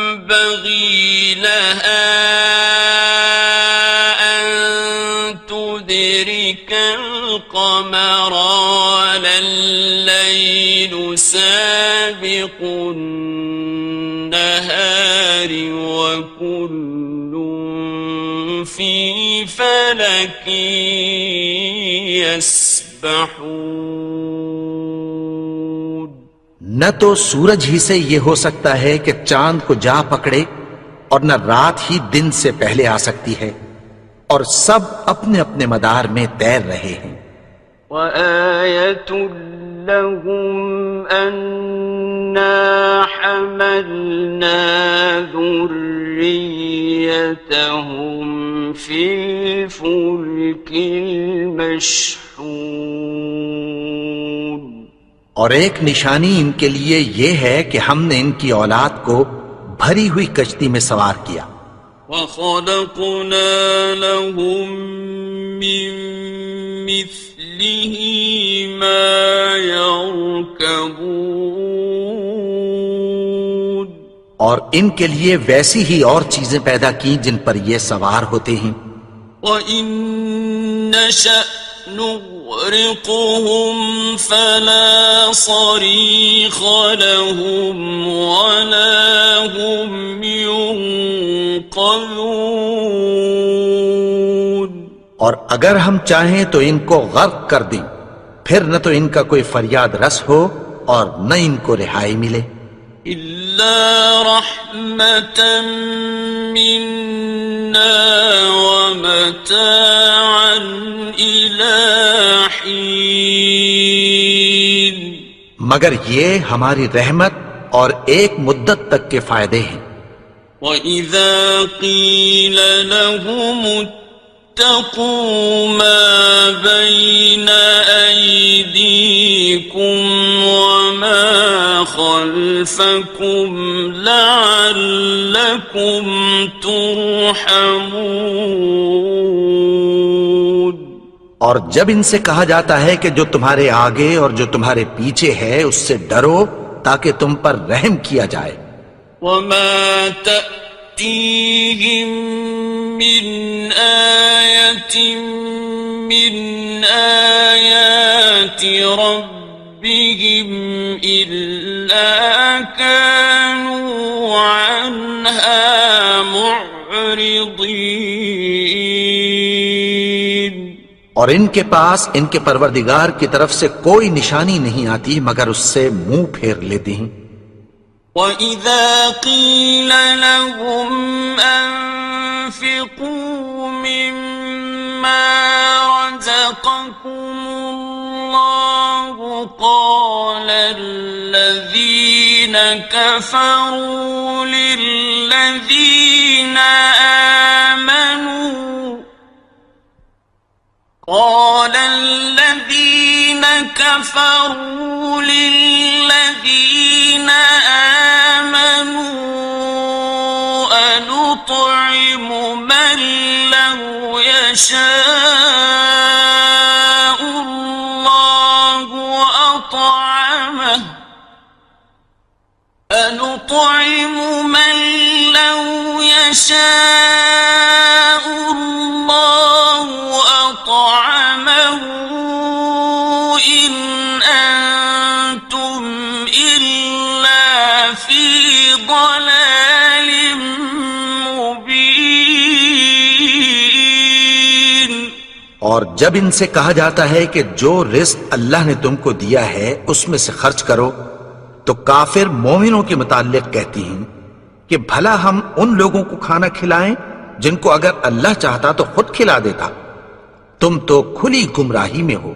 ينبغي لها أن تدرك القمر ولا الليل النهار وكل في فلك يسبحون. نہ تو سورج ہی سے یہ ہو سکتا ہے کہ چاند کو جا پکڑے، اور نہ رات ہی دن سے پہلے آ سکتی ہے، اور سب اپنے اپنے مدار میں تیر رہے ہیں. وَآيَةٌ لَهُمْ أَنَّا حَمَلْنَا ذُرِّيَّتَهُمْ فِي الْفُلْكِ الْمَشْحُونِ. اور ایک نشانی ان کے لیے یہ ہے کہ ہم نے ان کی اولاد کو بھری ہوئی کشتی میں سوار کیا. وَخَلَقْنَا لَهُم مِّن مِّثْلِهِ مَا يَرْكَبُونَ. اور ان کے لیے ویسی ہی اور چیزیں پیدا کی جن پر یہ سوار ہوتے ہیں. وَإِن نَّشَأْ نُغْرِقْهُمْ فَلَا صَرِيخَ لَهُمْ وَلَا هُمْ يُنقَذُونَ. اور اگر ہم چاہیں تو ان کو غرق کر دیں، پھر نہ تو ان کا کوئی فریاد رس ہو اور نہ ان کو رہائی ملے. إِلَّا رَحْمَةً مِّنَّا وَمَتَاعًا إِلَىٰ حِينٍ. مگر یہ ہماری رحمت اور ایک مدت تک کے فائدے ہیں. وَإِذَا قِيلَ لَهُمُ اتَّقُوا مَا بَيْنَ أَيْدِيكُمْ وَمَا خَلْفَكُمْ لَعَلَّكُمْ تُرْحَمُونَ. اور جب ان سے کہا جاتا ہے کہ جو تمہارے آگے اور جو تمہارے پیچھے ہے اس سے ڈرو تاکہ تم پر رحم کیا جائے. وَمَا تَأْتِيهِم مِّنْ آيَةٍ مِّنْ آيَاتِ رَبِّهِمْ إِلَّا كَانُوا عَنْهَا مُعْرِضِينَ. اور ان کے پاس ان کے پروردگار کی طرف سے کوئی نشانی نہیں آتی مگر اس سے منہ پھیر لیتے ہیں. وَإِذَا قِيلَ لَهُمْ أَنفِقُوا مِمَّا رَزَقَكُمُ اللَّهُ قَالَ الَّذِينَ كَفَرُوا لِلَّذِينَ آمنوا أنطعم من لو يشاء الله أطعمه أنطعم من لو يشاء الله أطعمه إن أنتم إلا في ضلال مبين. اور جب ان سے کہا جاتا ہے کہ جو رزق اللہ نے تم کو دیا ہے اس میں سے خرچ کرو تو کافر مومنوں کے متعلق کہتی ہیں کہ بھلا ہم ان لوگوں کو کھانا کھلائیں جن کو اگر اللہ چاہتا تو خود کھلا دیتا. تم تو کھلی گمراہی میں ہو.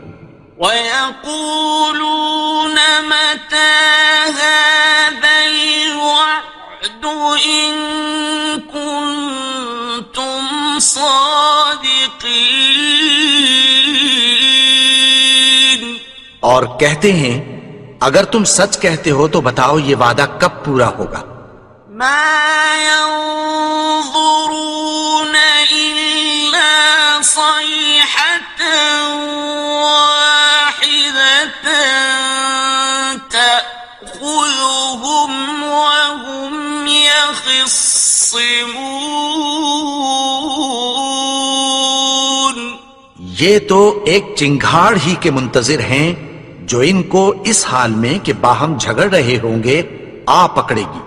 وَيَقُولُونَ مَتَى هَذَا الْوَعْدُ إِن كُنتُمْ صَادِقِينَ. اور کہتے ہیں اگر تم سچ کہتے ہو تو بتاؤ یہ وعدہ کب پورا ہوگا. مَا يَنظُرُونَ إِلَّا صَيْحَةً وَاحِدَةً تَأْخُذُهُمْ وَهُمْ يَخِصِّمُونَ. یہ تو ایک چنگھاڑ ہی کے منتظر ہیں جو ان کو اس حال میں کہ باہم جھگڑ رہے ہوں گے آ پکڑے گی۔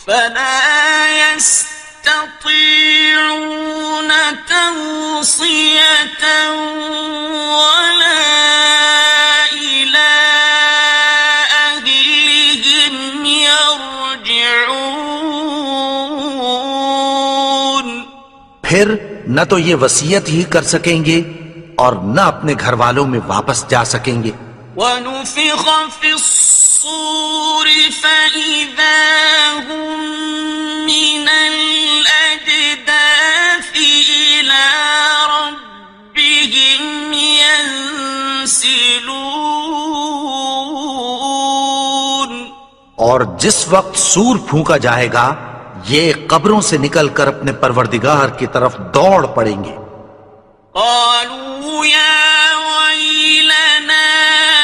فلا يستطيعون توصية ولا إلى أهلهم يرجعون۔ پھر نہ تو یہ وصیت ہی کر سکیں گے اور نہ اپنے گھر والوں میں واپس جا سکیں گے۔ ونفخ في الصور فإذا هم من الأجداث إلى ربهم ينسلون۔ اور جس وقت سور پھونکا جائے گا یہ قبروں سے نکل کر اپنے پروردگار کی طرف دوڑ پڑیں گے۔ قالوا يا ويلنا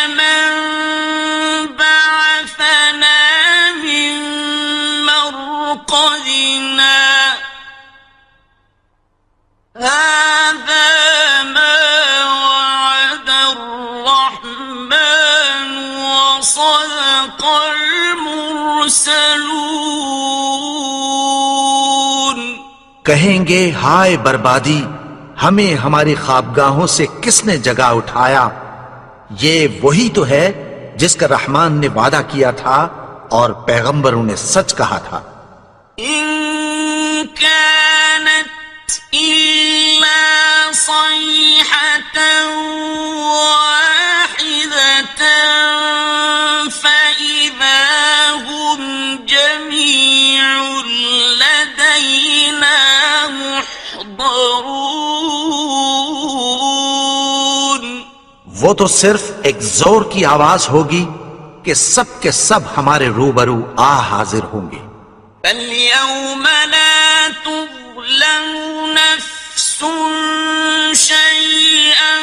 من بعثنا من مرقدنا هذا ما وعد الرحمن وصدق المرسلون۔ کہیں گے ہائے بربادی، ہمیں ہماری خوابگاہوں سے کس نے جگا اٹھایا؟ یہ وہی تو ہے جس کا رحمان نے وعدہ کیا تھا اور پیغمبروں نے سچ کہا تھا۔ إن كانت إلا صيحة واحدة فإذا هم جميع لدينا محضرون۔ وہ تو صرف ایک زور کی آواز ہوگی کہ سب کے سب ہمارے روبرو آ حاضر ہوں گے۔ فاليوم لا تظلم نفس شيئا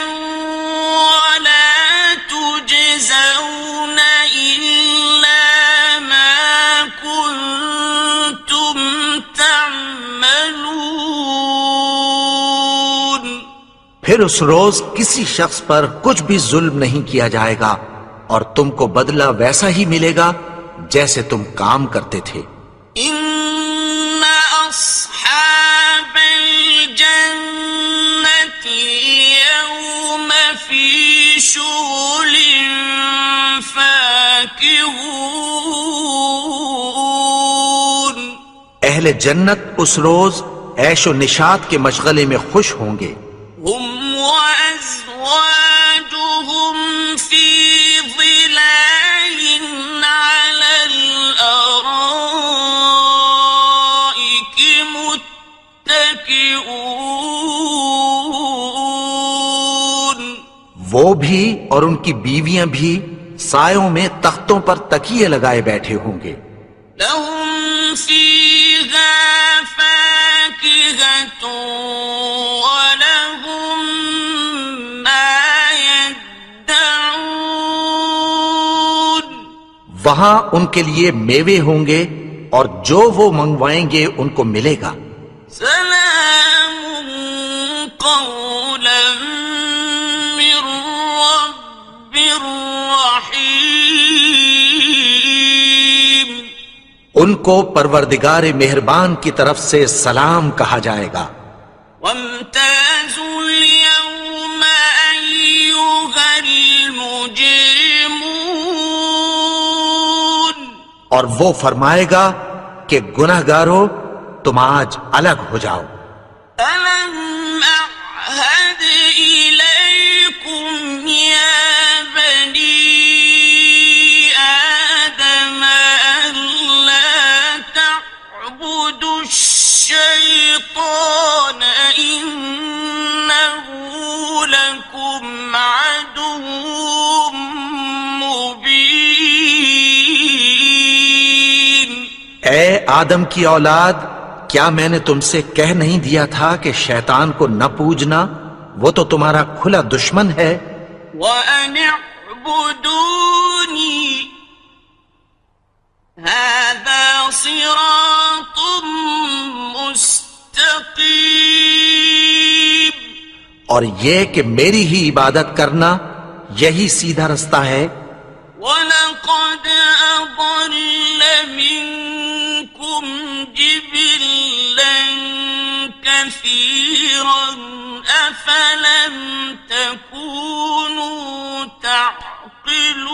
ولا تجزون إلا ما كنتم تعملون۔ پھر اس روز کسی شخص پر کچھ بھی ظلم نہیں کیا جائے گا اور تم کو بدلہ ویسا ہی ملے گا جیسے تم کام کرتے تھے۔ إن أصحاب الجنة اليوم في شغل فاكهون۔ اہل جنت اس روز عیش و نشاط کے مشغلے میں خوش ہوں گے۔ هم وأزواجهم في ظلال على الأرائك متكئون۔ وہ بھی اور ان کی بیویاں بھی سایوں میں تختوں پر تکیے لگائے بیٹھے ہوں گے۔ لهم فيها فاكهة ولهم ما يدعون۔ وہاں ان کے لیے میوے ہوں گے اور جو وہ منگوائیں گے ان کو ملے گا۔ سلام قولا من رب رحيم۔ ان کو پروردگار مہربان کی طرف سے سلام کہا جائے گا۔ وامتازوا اليوم أيها المجرمون۔ اور وہ فرمائے گا کہ گناہگارو تم آج الگ ہو جاؤ۔ ألم أعهد إليكم يا بني آدم ألا تعبدوا الشيطان إنه لكم عدو مبين۔ اے آدم کی اولاد، کیا میں نے تم سے کہہ نہیں دیا تھا کہ شیطان کو نہ پوجنا؟ وہ تو تمہارا کھلا دشمن ہے۔ وَأَنِ اعْبُدُونِي هَذَا صِرَاطٌ مُسْتَقِيمٌ۔ اور یہ کہ میری ہی عبادت کرنا یہی سیدھا رستہ ہے۔ وَلَقَدْ أَضَلَّ مِنكُمْ جِبِلًّا كَثِيرًا أَفَلَمْ تَكُونُوا تَعْقِلُونَ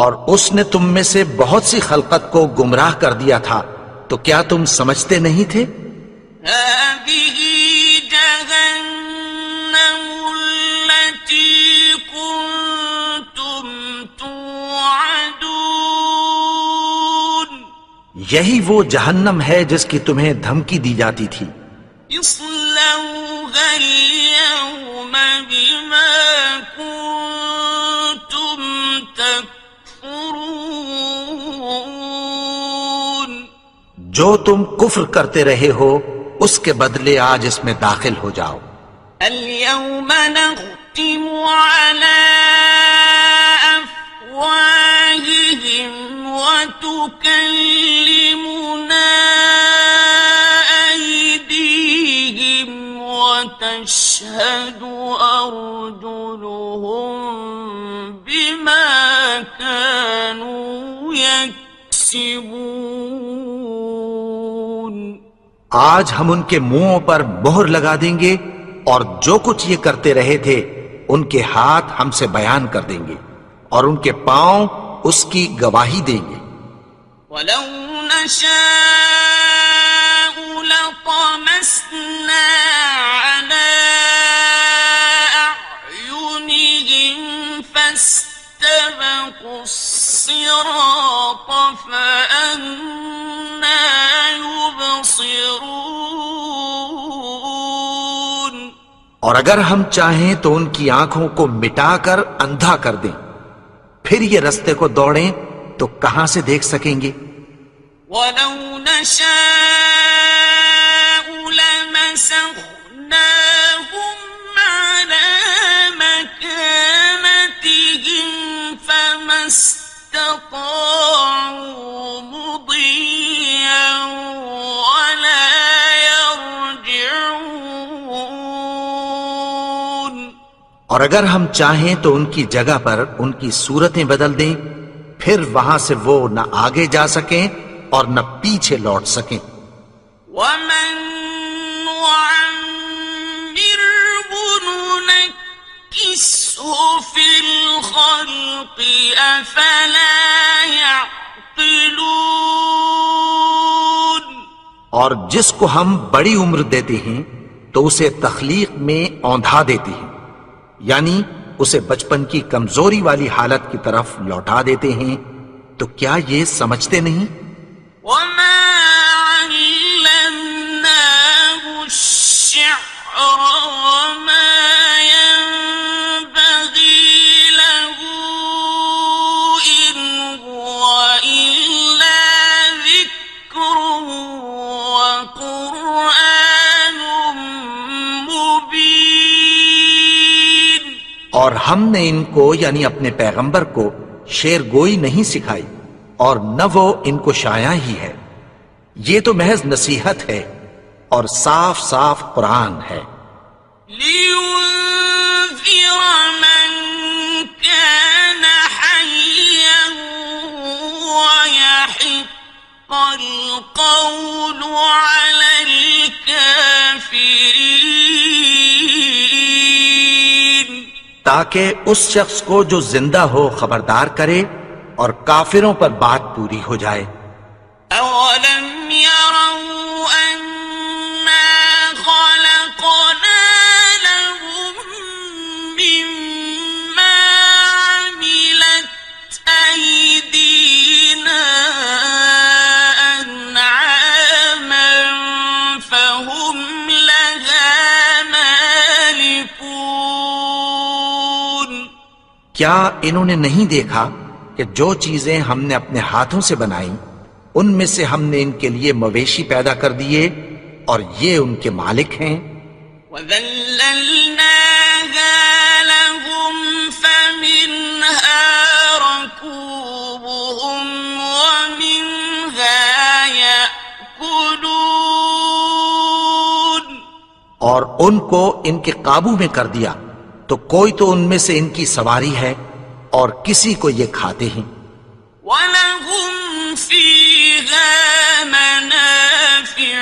اور اس نے تم میں سے بہت سی خلقت کو گمراہ کر دیا تھا، تو کیا تم سمجھتے نہیں تھے؟ هَذِهِ جَهَنَّمُ الَّتِي كُنتُمْ تُوعَدُونَ یہی وہ جہنم ہے جس کی تمہیں دھمکی دی جاتی تھی۔ اصلوها اليوم بما كنتم تكفرون جو تم کفر کرتے رہے ہو اس کے بدلے آج اس میں داخل ہو جاؤ۔ اليوم نختم على أفواههم وتكلمنا أيديهم وتشهد أرجلهم بما كانوا يكسبون آج ہم ان کے منہوں پر مہر لگا دیں گے اور جو کچھ یہ کرتے رہے تھے ان کے ہاتھ ہم سے بیان کر دیں گے اور ان کے پاؤں اس کی گواہی دیں گے۔ وَلَوْ نَشَاءُ لَطَمَسْنَا عَلَىٰ أَعْيُنِهِمْ فَاسْتَبَقُوا الصِّرَاطَ فَأَنَّىٰ يُبْصِرُونَ اور اگر ہم چاہیں تو ان کی آنکھوں کو مٹا کر اندھا کر دیں، پھر یہ رستے کو دوڑیں تو کہاں سے دیکھ سکیں گے؟ وَلَوْ نَشَاءُ لَمَسَخْنَاهُمْ عَلَىٰ مَكَانَتِهِمْ فَمَا اسْتَطَاعُوا مُضِيًّا وَلَا يَرْجِعُونَ اور اگر ہم چاہیں تو ان کی جگہ پر ان کی صورتیں بدل دیں، پھر وہاں سے وہ نہ آگے جا سکیں اور نہ پیچھے لوٹ سکیں۔ وَمَن نُعَمِّرْهُ نُنَكِّسْهُ فِي الْخَلْقِ أَفَلَا يَعْقِلُونَ اور جس کو ہم بڑی عمر دیتے ہیں تو اسے تخلیق میں اوندھا دیتے ہیں، یعنی اسے بچپن کی کمزوری والی حالت کی طرف لوٹا دیتے ہیں، تو کیا یہ سمجھتے نہیں؟ وَمَا عَلَّمْنَاهُ الشِّعْرَ وَمَا يَنبَغِي لَهُ إِنْ هُوَ إِلَّا ذِكْرٌ وَقُرْآنٌ مُبِينٌ اور ہم نے ان کو یعنی اپنے پیغمبر کو شعر گوئی نہیں سکھائی اور نہ وہ ان کو شایع ہی ہے، یہ تو محض نصیحت ہے اور صاف صاف قرآن ہے۔ لِيُنذِرَ مَن كَانَ حَيًّا وَيَحِقَّ الْقَوْلُ عَلَى الْكَافِرِينَ تاکہ اس شخص کو جو زندہ ہو خبردار کرے اور کافروں پر بات پوری ہو جائے۔ أَوَلَمْ يَرَوْا أَنَّا خَلَقْنَا لَهُم مِّمَّا عَمِلَتْ أَيْدِينَا أَنْعَامًا فَهُمْ لَهَا مَالِكُونَ کیا انہوں نے نہیں دیکھا کہ جو چیزیں ہم نے اپنے ہاتھوں سے بنائیں ان میں سے ہم نے ان کے لیے مویشی پیدا کر دیے اور یہ ان کے مالک ہیں۔ وَذَلَّلْنَاهَا لَهُمْ فَمِنْهَا رَكُوبُهُمْ وَمِنْهَا يَأْكُلُونَ اور ان کو ان کے قابو میں کر دیا، تو کوئی تو ان میں سے ان کی سواری ہے اور کسی کو یہ کھاتے ہیں. وَلَهُمْ فِيهَا مَنَافِعُ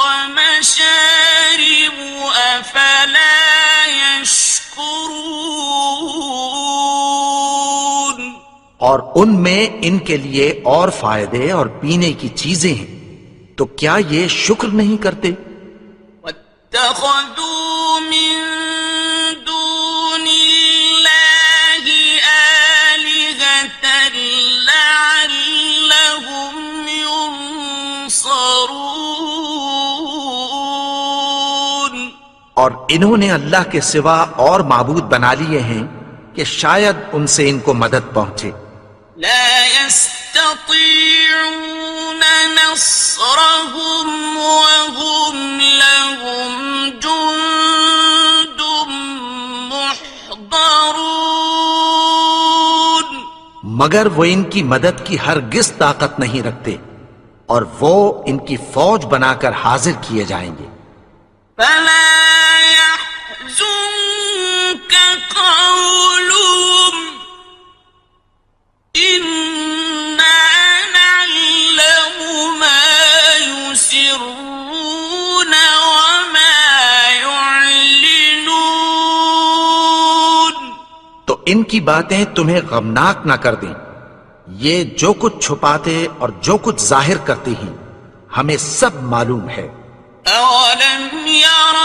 وَمَشَارِبُ أَفَلَا يَشْكُرُونَ. اور ان میں ان کے لیے اور فائدے اور پینے کی چیزیں ہیں، تو کیا یہ شکر نہیں کرتے؟ وَاتَّخَذُوا مِن دُونِ اللَّهِ آلِهَةً لَعَلَّهُمْ يُنصَرُونَ. اور انہوں نے اللہ کے سوا اور معبود بنا لیے ہیں کہ شاید ان سے ان کو مدد پہنچے. لا يستطيعون نصرهم وهم لهم جند محضرون. مگر وہ ان کی مدد کی ہرگز طاقت نہیں رکھتے اور وہ ان کی فوج بنا کر حاضر کیے جائیں گے. فلا يحزنك قولهم إنا نعلم ما يسرون وما يعلنون. تو ان کی باتیں تمہیں غمناک نہ کر دیں. یہ جو کچھ چھپاتے اور جو کچھ ظاہر کرتے ہیں ہمیں سب معلوم ہے. أولم ير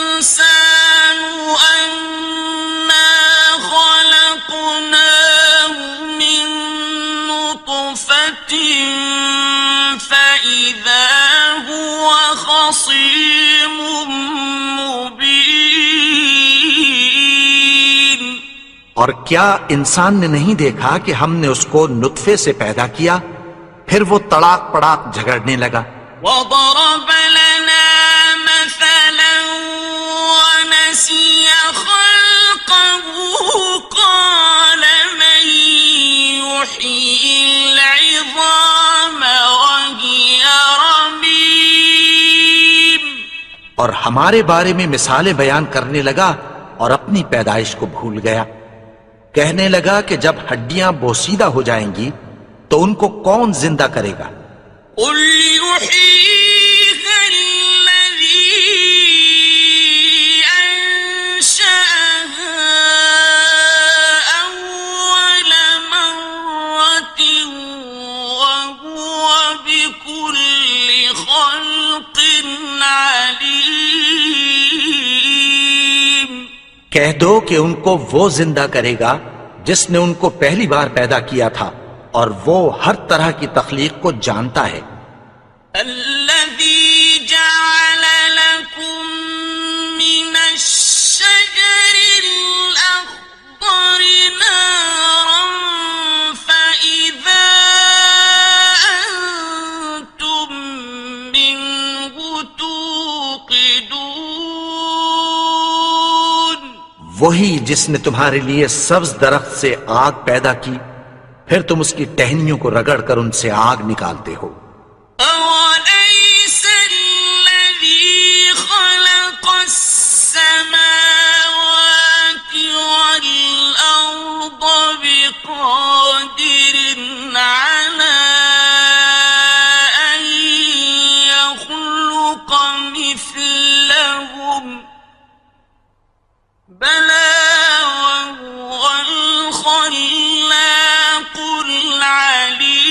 الإنسان أنا خلقناه من نطفة فإذا هو خصيم مبين. اور کیا انسان نے نہیں دیکھا کہ ہم نے اس کو نطفے سے پیدا کیا، پھر وہ تڑاک پڑاک جھگڑنے لگا. وضرب لنا مثلا ونسي خلقه قال من يحيي العظام وهي رميم. اور ہمارے بارے میں مثالیں بیان کرنے لگا اور اپنی پیدائش کو بھول گیا. کہنے لگا کہ جب ہڈیاں بوسیدہ ہو جائیں گی تو ان کو کون زندہ کرے گا؟ قل يحييها الذي أنشأها أول مرة وهو بكل خلق عليم. کہہ دو کہ ان کو وہ زندہ کرے گا جس نے ان کو پہلی بار پیدا کیا تھا، اور وہ ہر طرح کی تخلیق کو جانتا ہے. الذي جعل لكم من الشجر الأخضر نارا فإذا أنتم منه توقدون. وہی جس نے تمہارے لیے سبز درخت سے آگ پیدا کی، پھر تم اس کی ٹہنیوں کو رگڑ کر ان سے آگ نکالتے ہو. أوليس الذي خلق السماوات والأرض بقادر على أن يخلق مثلهم بلى وهو الخلاق العليم.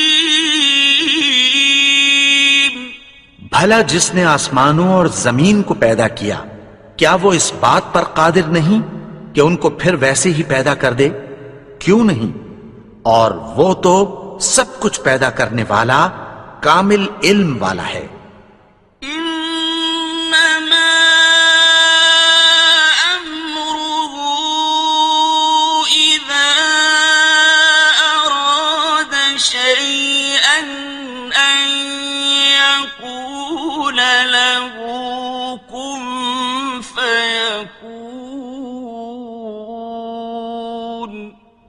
بھلا جس نے آسمانوں اور زمین کو پیدا کیا، کیا وہ اس بات پر قادر نہیں کہ ان کو پھر ویسے ہی پیدا کر دے؟ کیوں نہیں؟ اور وہ تو سب کچھ پیدا کرنے والا، کامل علم والا ہے. إنما أمره إذا أراد شيئا أن يقول له كن فيكون.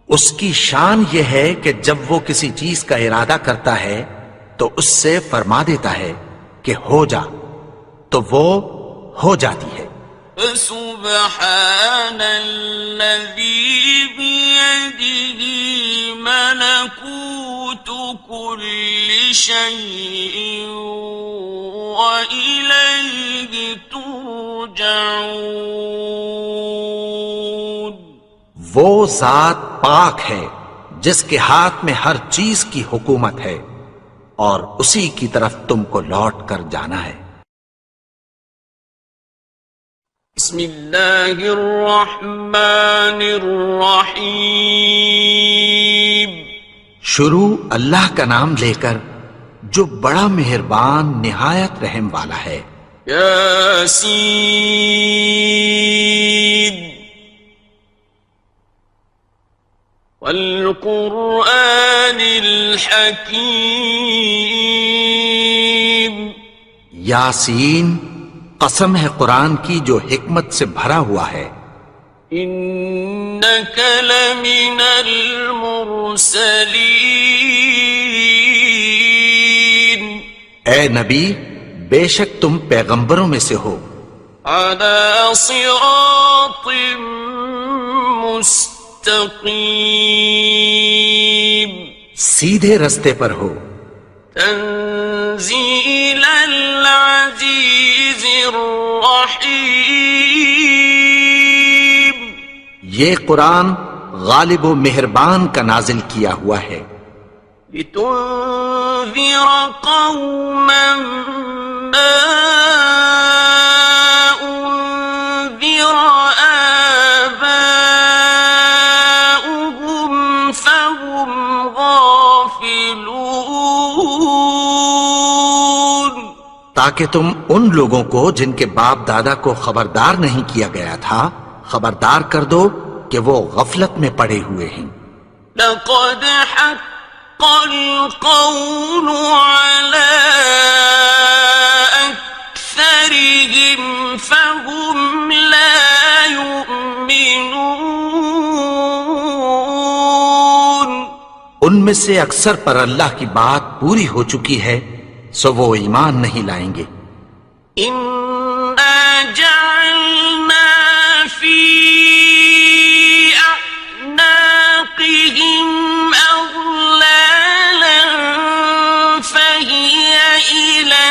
اس کی شان یہ ہے کہ جب وہ کسی چیز کا ارادہ کرتا ہے تو اس سے فرما دیتا ہے کہ ہو جا، تو وہ ہو جاتی ہے. فسبحان الذي بيده ملكوت كل شيء وإليه ترجعون. وہ ذات پاک ہے جس کے ہاتھ میں ہر چیز کی حکومت ہے اور اسی کی طرف تم کو لوٹ کر جانا ہے. بسم اللہ الرحمن الرحیم. شروع اللہ کا نام لے کر جو بڑا مہربان نہایت رحم والا ہے. یاسین والقرآن الحکیم. یاسین قسم ہے قرآن کی جو حکمت سے بھرا ہوا ہے. انک لمن المرسلین. اے نبی بے شک تم پیغمبروں میں سے ہو. علی صراط مستقیم. سیدھے رستے پر ہو. تنزیل العزیز الرحیم. یہ قرآن غالب و مہربان کا نازل کیا ہوا ہے. لتنذر قوما ما انذر آباؤهم فهم غافلون. تاکہ تم ان لوگوں کو جن کے باپ دادا کو خبردار نہیں کیا گیا تھا خبردار کر دو کہ وہ غفلت میں پڑے ہوئے ہیں. لقد حق القول على أكثرهم فهم لا يؤمنون. ان میں سے اکثر پر اللہ کی بات پوری ہو چکی ہے سو وہ ایمان نہیں لائیں گے. إنا جعلنا في أعناقهم أغلالا فهي إلى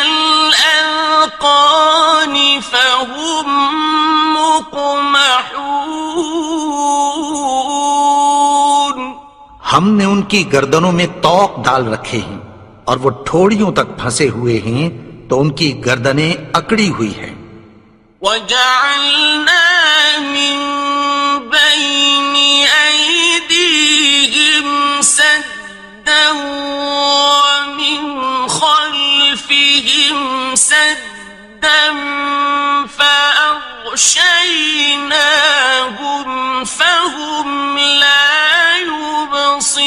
الأذقان فهم مقمحون. ہم نے ان کی گردنوں میں طوق ڈال رکھے ہیں اور وہ ٹھوڑیوں تک پھنسے ہوئے ہیں تو ان کی گردنیں اکڑی ہوئی ہیں. وَجَعَلْنَا مِن بَيْنِ أَيْدِيهِمْ سَدًّا وَمِنْ خَلْفِهِمْ سَدًّا فَأَغْشَيْنَاهُمْ فَهُمْ لَا يُبْصِرُونَ.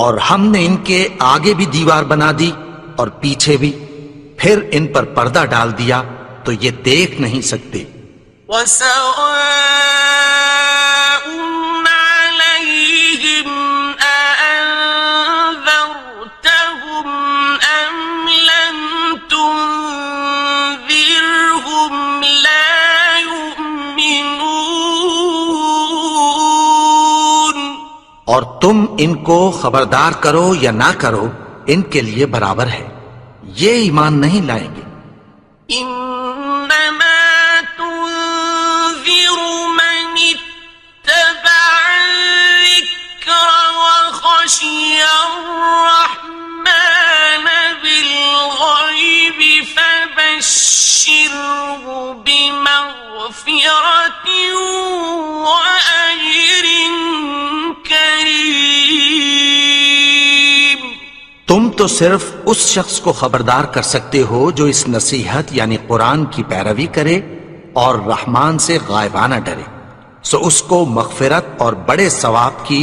اور ہم نے ان کے آگے بھی دیوار بنا دی اور پیچھے بھی، پھر ان پر پردہ ڈال دیا تو یہ دیکھ نہیں سکتے. وَسَوَاءٌ عَلَيْهِمْ أَأَنذَرْتَهُمْ أَمْ لَمْ تُنذِرْهُمْ لَا يُؤْمِنُونَ. اور تم ان کو خبردار کرو یا نہ کرو ان کے لیے برابر ہے، یہ ایمان نہیں لائیں گے. إنما تنذر من اتبع الذكر وخشي الرحمن بالغيب فبشره بمغفرة وأجر كريم. تم تو صرف اس شخص کو خبردار کر سکتے ہو جو اس نصیحت یعنی قرآن کی پیروی کرے اور رحمان سے غائبانہ ڈرے، سو اس کو مغفرت اور بڑے ثواب کی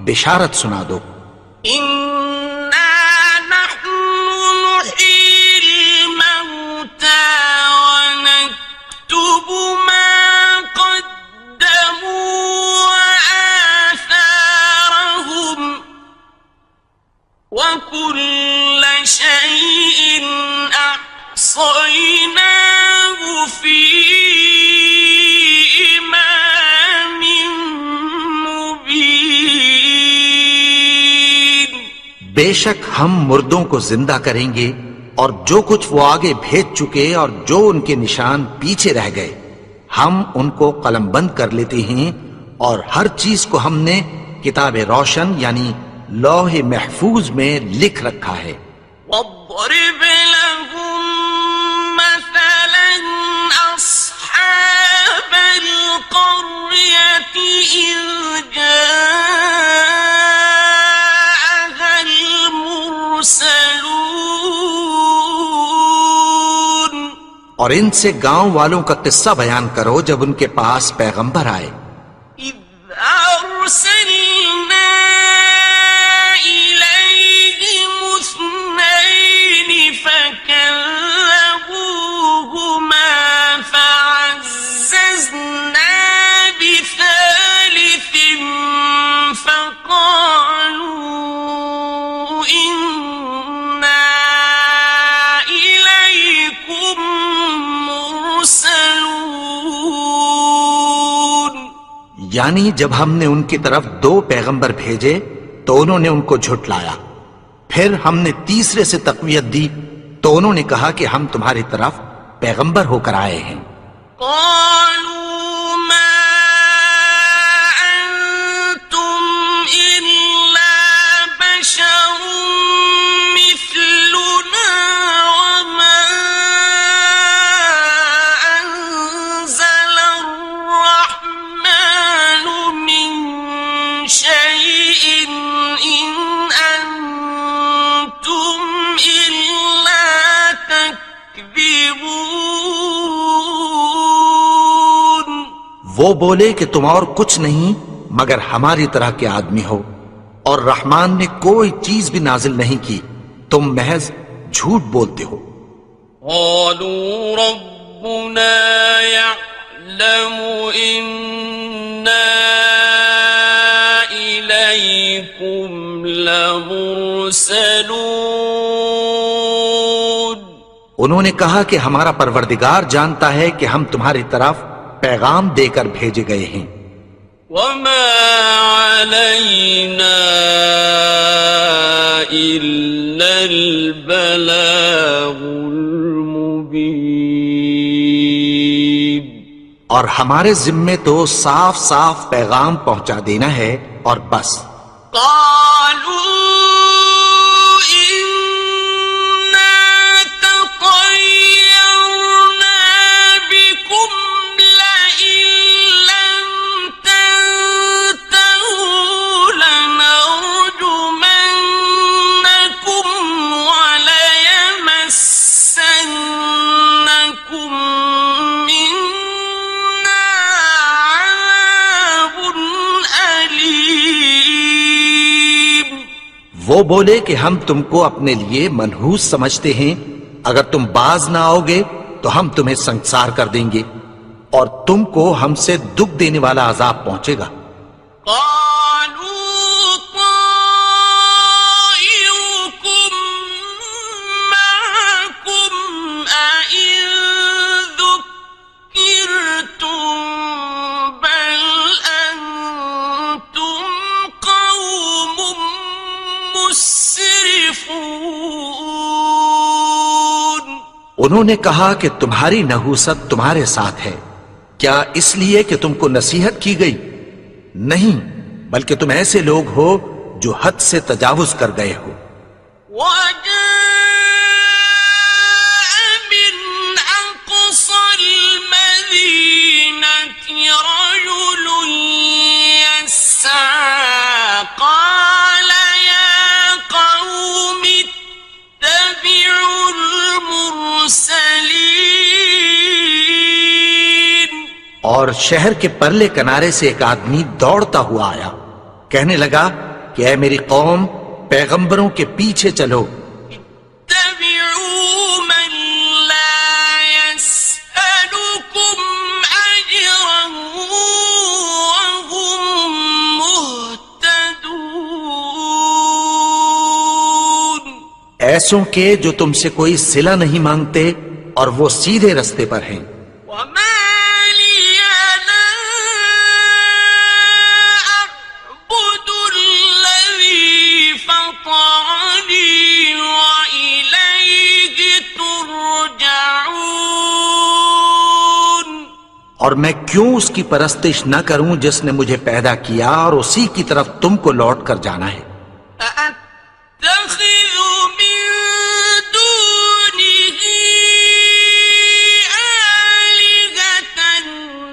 بشارت سنا دو. إنا نحن نحيي الموتى ونكتب ما قدموا وآثارهم وكل شيء أحصيناه بے شک ہم مردوں کو زندہ کریں گے اور جو کچھ وہ آگے بھیج چکے اور جو ان کے نشان پیچھے رہ گئے ہم ان کو قلم بند کر لیتے ہیں، اور ہر چیز کو ہم نے کتاب روشن یعنی لوح محفوظ میں لکھ رکھا ہے۔ واضرب لهم مثلا أصحاب القرية إذ جاءها المرسلون، اور ان سے گاؤں والوں کا قصہ بیان کرو جب ان کے پاس پیغمبر آئے۔ إذ أرسلنا إليهم اثنين فكذبوهما فعززنا بثالث فقالوا إنا إليكم مرسلون۔ یعنی جب ہم نے ان کی طرف 2 پیغمبر بھیجے تو انہوں نے ان کو جھٹلایا، پھر ہم نے تیسرے سے تقویت دی تو انہوں نے کہا کہ ہم تمہاری طرف پیغمبر ہو کر آئے ہیں۔ قالوا ما أنتم إلا بشر مثلنا وما أنزل الرحمن من شيء إن أنتم إلا تكذبون۔ وہ بولے کہ تم اور کچھ نہیں مگر ہماری طرح کے آدمی ہو، اور رحمان نے کوئی چیز بھی نازل نہیں کی، تم محض جھوٹ بولتے ہو۔ قالوا ربنا يعلم إنا إليكم لمرسلون۔ انہوں نے کہا کہ ہمارا پروردگار جانتا ہے کہ ہم تمہاری طرف پیغام دے کر بھیجے گئے ہیں، وما علينا إلا البلاغ المبين۔ اور ہمارے ذمے تو صاف صاف پیغام پہنچا دینا ہے اور بس۔ قالوا إنا تطيرنا بكم لئن لم تنتهوا لنرجمنكم وليمسنكم منا عذاب أليم۔ وہ بولے کہ ہم تم کو اپنے لیے منحوس سمجھتے ہیں، اگر تم باز نہ آؤ گے تو ہم تمہیں سنسار کر دیں گے اور تم کو ہم سے دکھ دینے والا عذاب پہنچے گا۔ قالوا طائركم معكم أئن ذكرتم بل أنتم قوم مسرفون۔ انہوں نے کہا کہ تمہاری نحوست تمہارے ساتھ ہے، کیا اس لیے کہ تم کو نصیحت کی گئی؟ نہیں، بلکہ تم ایسے لوگ ہو جو حد سے تجاوز کر گئے ہو۔ وجاء من أقصى المدينة رجل يسعى قال يا قوم اتبعوا المرسلين۔ اور شہر کے پرلے کنارے سے ایک آدمی دوڑتا ہوا آیا، کہنے لگا کہ اے میری قوم، پیغمبروں کے پیچھے چلو۔ اتبعوا من لا يسألكم أجرا وهم مهتدون۔ ایسوں کے جو تم سے کوئی صلہ نہیں مانگتے اور وہ سیدھے رستے پر ہیں۔ وما لي لا أعبد الذي فطرني اور میں کیوں اس کی پرستش نہ کروں جس نے مجھے پیدا کیا اور اسی کی طرف تم کو لوٹ کر جانا ہے؟ أَأَتَّخِذُ مِن دُونِهِ آلِهَةً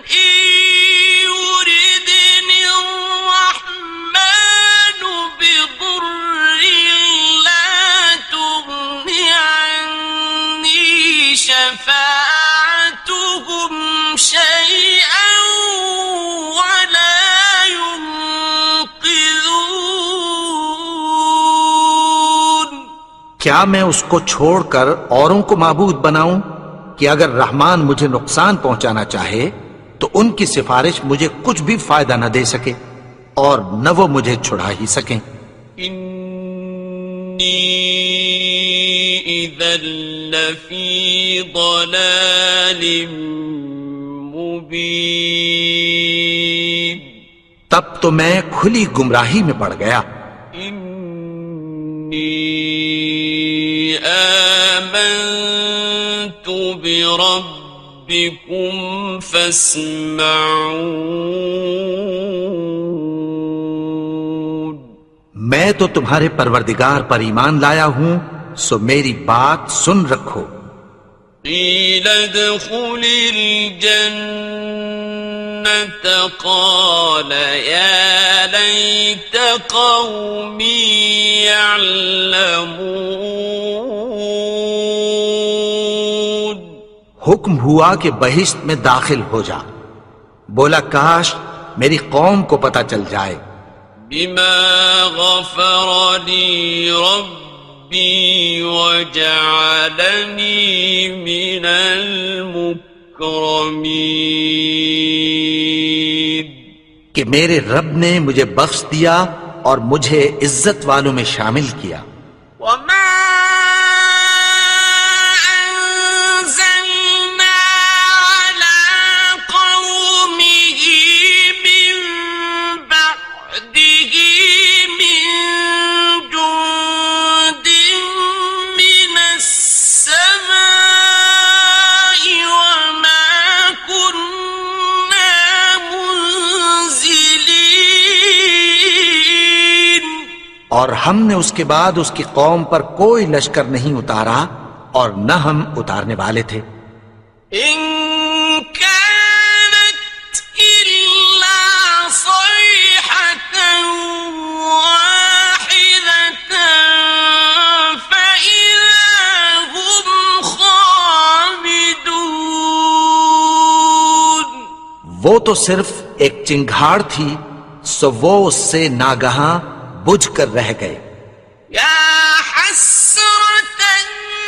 إِن يُرِدْنِ الرَّحْمَنُ بِضُرٍّ لَّا تُغْنِ عَنِّي شَفَاعَتُهُمْ شَيْئًا وَلَا يُنقِذُونَ۔ کیا میں اس کو چھوڑ کر اوروں کو معبود بناؤں کہ اگر رحمان مجھے نقصان پہنچانا چاہے تو ان کی سفارش مجھے کچھ بھی فائدہ نہ دے سکے اور نہ وہ مجھے چھڑا ہی سکیں؟ إِنِّي إِذًا لَّفِي ضَلَالٍ مُّبِينٍ۔ تب تو میں کھلی گمراہی میں پڑ گیا۔ إِنِّي آمنت بربكم فاسمعون۔ میں تو تمہارے پروردگار پر ایمان لایا ہوں، سو میری بات سن رکھو۔ قيل ادخل الجنة قال يا ليت قومي يعلمون۔ حکم ہوا کہ بہشت میں داخل ہو جا، بولا کاش میری قوم کو پتہ چل جائے۔ بما غفر لي ربي وجعلني من المكرمين۔ کہ میرے رب نے مجھے بخش دیا اور مجھے عزت والوں میں شامل کیا۔ وما أنزلنا على قومه من بعده من جند من السماء وما كنا منزلين۔ اور ہم نے اس کے بعد اس کی قوم پر کوئی لشکر نہیں اتارا اور نہ ہم اتارنے والے تھے۔ إن كانت إلا صيحة واحدة فإذا هم خامدون۔ وہ تو صرف ایک چنگھاڑ تھی، سو وہ اس سے ناگہاں بجھ کر رہ گئے۔ يا حسرة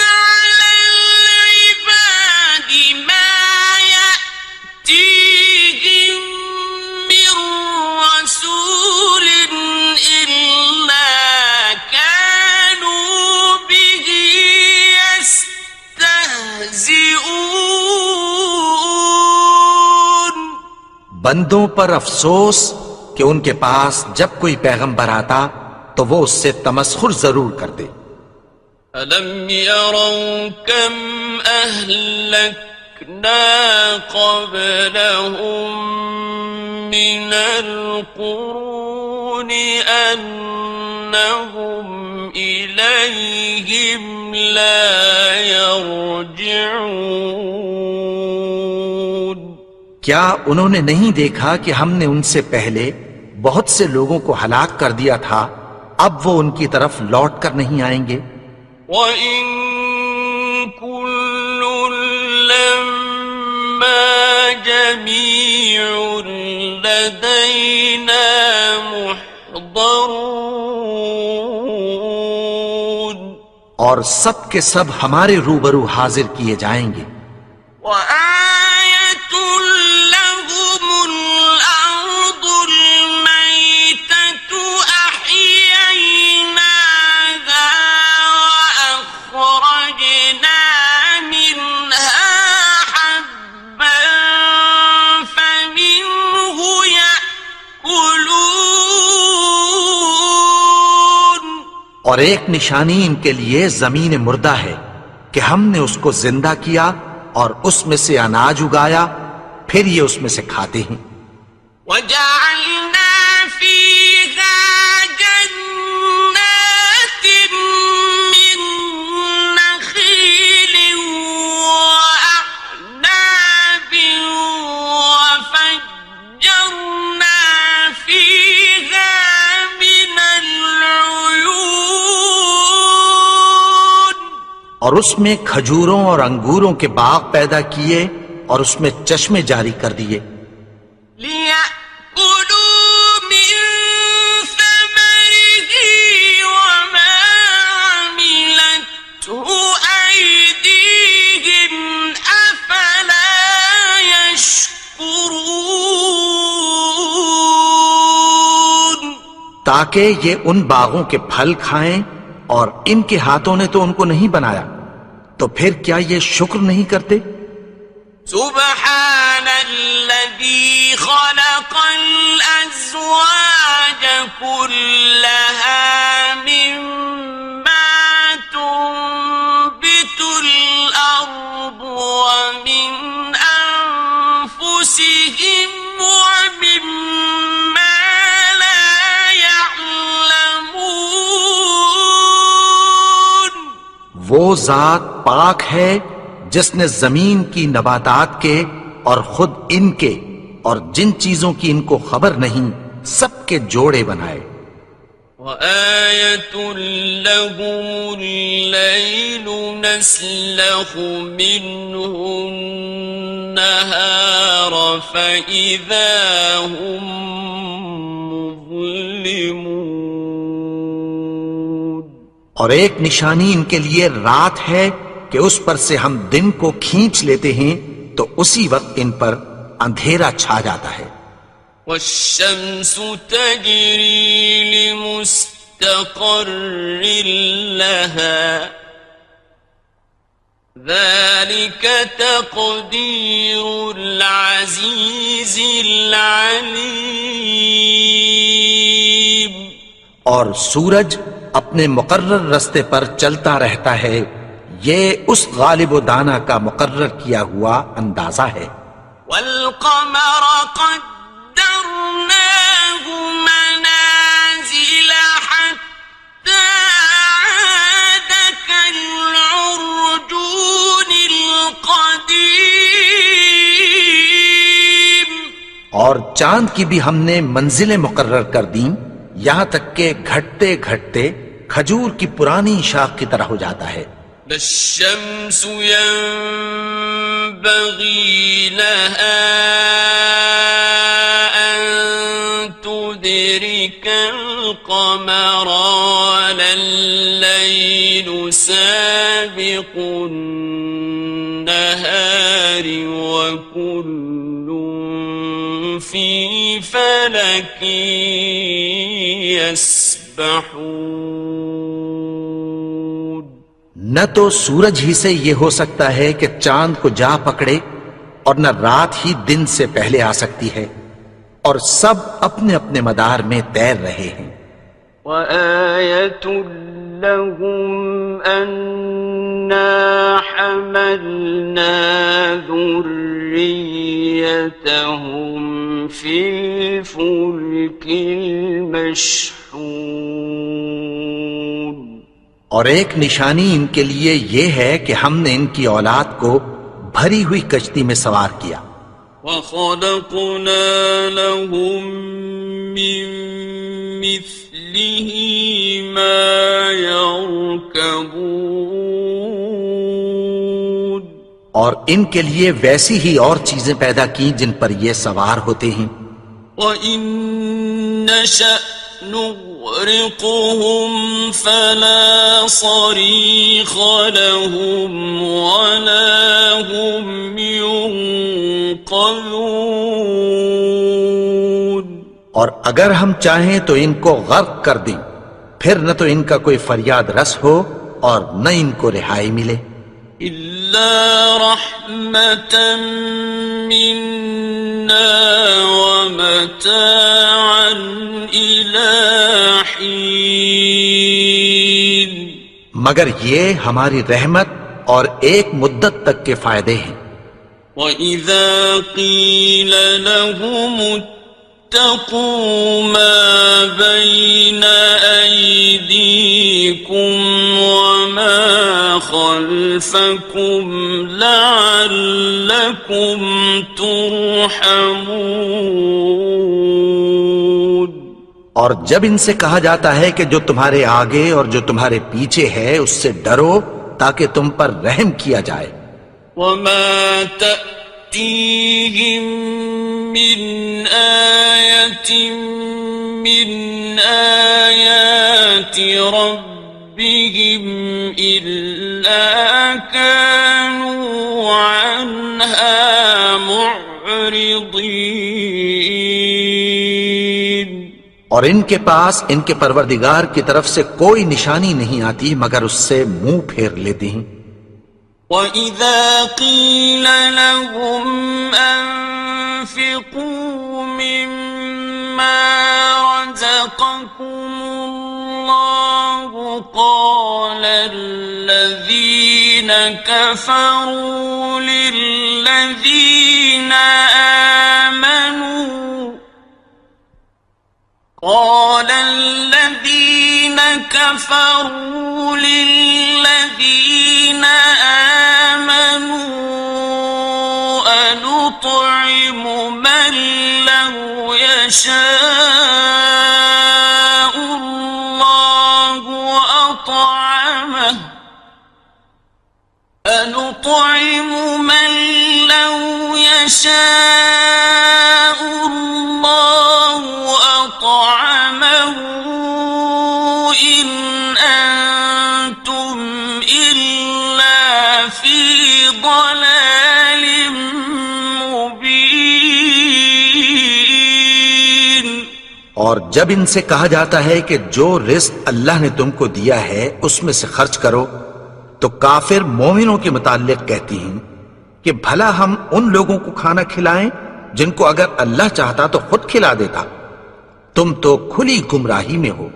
على العباد ما يأتيهم من رسول إلا كانوا به يستهزئون۔ بندوں پر افسوس کہ ان کے پاس جب کوئی پیغمبر آتا تو وہ اس سے تمسخر ضرور کرتے۔ أَلَمْ يَرَوْا كَمْ أَهْلَكْنَا قَبْلَهُمْ مِنَ الْقُرُونِ أَنَّهُمْ إِلَيْهِمْ لَا يَرْجِعُونَ۔ کیا انہوں نے نہیں دیکھا کہ ہم نے ان سے پہلے بہت سے لوگوں کو ہلاک کر دیا تھا، اب وہ ان کی طرف لوٹ کر نہیں آئیں گے؟ وَإِن كُلٌّ لَّمَّا جَمِيعٌ لَّدَيْنَا مُحْضَرُونَ۔ اور سب کے سب ہمارے روبرو حاضر کیے جائیں گے۔ وَآيَةٌ لَّهُمُ الْأَرْضُ الْمَيْتَةُ أَحْيَيْنَاهَا وَأَخْرَجْنَا مِنْهَا حَبًّا فَمِنْهُ يَأْكُلُونَ۔ اور ایک نشانی ان کے لیے زمین مردہ ہے کہ ہم نے اس کو زندہ کیا اور اس میں سے اناج اگایا، پھر یہ اس میں سے کھاتے ہیں۔ وَجَعَلْنَا فِيهَا جَنَّاتٍ مِّن نَّخِيلٍ وَأَعْنَابٍ وَفَجَّرْنَا فِيهَا مِنَ الْعُيُونِ، اور اس میں کھجوروں اور انگوروں کے باغ پیدا کیے اور اس میں چشمے جاری کر دیے، لِيَأْكُلُوا مِن ثَمَرِهِ وَمَا عَمِلَتْهُ أَيْدِيهِمْ أَفَلَا يَشْكُرُونَ، تاکہ یہ ان باغوں کے پھل کھائیں، اور ان کے ہاتھوں نے تو ان کو نہیں بنایا، تو پھر کیا یہ شکر نہیں کرتے؟ سبحان الذي خلق الأزواج كلها مما تنبت الأرض ومن أنفسهم ومما لا يعلمون، وہ ذات پاک ہے جس نے زمین کی نباتات کے اور خود ان کے اور جن چیزوں کی ان کو خبر نہیں سب کے جوڑے بنائے۔ وَآيَةٌ لَهُمُ اللَّيْلُ نَسْلَخُ مِنْهُ النَّهَارَ فَإِذَا هُمْ مُظْلِمُونَ، اور ایک نشانی ان کے لیے رات ہے کہ اس پر سے ہم دن کو کھینچ لیتے ہیں تو اسی وقت ان پر اندھیرا چھا جاتا ہے۔ وَالشَّمْسُ تَجْرِي لِمُسْتَقَرٍّ لَهَا ذَلِكَ تَقْدِيرُ الْعَزِيزِ الْعَلِيمِ، اور سورج اپنے مقرر رستے پر چلتا رہتا ہے، یہ اس غالب و دانا کا مقرر کیا ہوا اندازہ ہے۔ وَالْقَمَرَ قَدَّرْنَاهُ مَنَازِلَ حَتَّى عَادَ كَالْعُرْجُونِ الْقَدِيمِ، اور چاند کی بھی ہم نے منزلیں مقرر کر دیں، یہاں تک کہ گھٹتے گھٹتے کھجور کی پرانی شاخ کی طرح ہو جاتا ہے۔ لا الشمس ينبغي لها أن تدرك القمر ولا الليل سابق النهار وكل في فلك يسبحون، نہ تو سورج ہی سے یہ ہو سکتا ہے کہ چاند کو جا پکڑے، اور نہ رات ہی دن سے پہلے آ سکتی ہے، اور سب اپنے اپنے مدار میں تیر رہے ہیں۔ وَآيَةٌ لَهُمْ أَنَّا حَمَلْنَا ذُرِّيَّتَهُمْ فِي الْفُلْكِ الْمَشْحُونِ، اور ایک نشانی ان کے لیے یہ ہے کہ ہم نے ان کی اولاد کو بھری ہوئی کشتی میں سوار کیا۔ وَخَلَقْنَا لَهُم مِّن مِّثْلِهِ مَا يَرْكَبُونَ، اور ان کے لیے ویسی ہی اور چیزیں پیدا کی جن پر یہ سوار ہوتے ہیں۔ وَإِن نَّشَأْ نُغْرِقْهُمْ فَلَا صَرِيخَ لَهُمْ وَلَا هُمْ يُنقَذُونَ، اور اگر ہم چاہیں تو ان کو غرق کر دیں، پھر نہ تو ان کا کوئی فریاد رس ہو اور نہ ان کو رہائی ملے۔ إِلَّا رَحْمَةً مِّنَّا وَمَتَاعًا إِلَىٰ حِينٍ، مگر یہ ہماری رحمت اور ایک مدت تک کے فائدے ہیں۔ وَإِذَا قِيلَ لَهُمُ اتَّقُوا مَا بَيْنَ أَيْدِيكُمْ وَمَا خَلْفَكُمْ لَعَلَّكُمْ تُرْحَمُونَ۔ اور جب ان سے کہا جاتا ہے کہ جو تمہارے آگے اور جو تمہارے پیچھے ہے اس سے ڈرو تاکہ تم پر رحم کیا جائے۔ وَمَا تَأْتِيهِم مِّنْ آيَةٍ مِّنْ آيَاتِ رَبِّهِمْ إِلَّا كَانُوا عَنْهَا مُعْرِضِينَ۔ اور ان کے پاس ان کے پروردگار کی طرف سے کوئی نشانی نہیں آتی مگر اس سے منہ پھیر لیتے ہیں۔ وَإِذَا قِيلَ لَهُمْ أَنفِقُوا مِمَّا رَزَقَكُمُ اللَّهُ قَالَ الَّذِينَ كَفَرُوا لِلَّذِينَ آمنوا أنطعم من لو يشاء الله أطعمه أنطعم من لو يشاء الله أطعمه إن أنتم إلا في ضلال مبين۔ اور جب ان سے کہا جاتا ہے کہ جو رزق اللہ نے تم کو دیا ہے اس میں سے خرچ کرو تو کافر مومنوں کے متعلق کہتی ہیں کہ بھلا ہم ان لوگوں کو کھانا کھلائیں جن کو اگر اللہ چاہتا تو خود کھلا دیتا، تم تو کھلی گمراہی میں ہو۔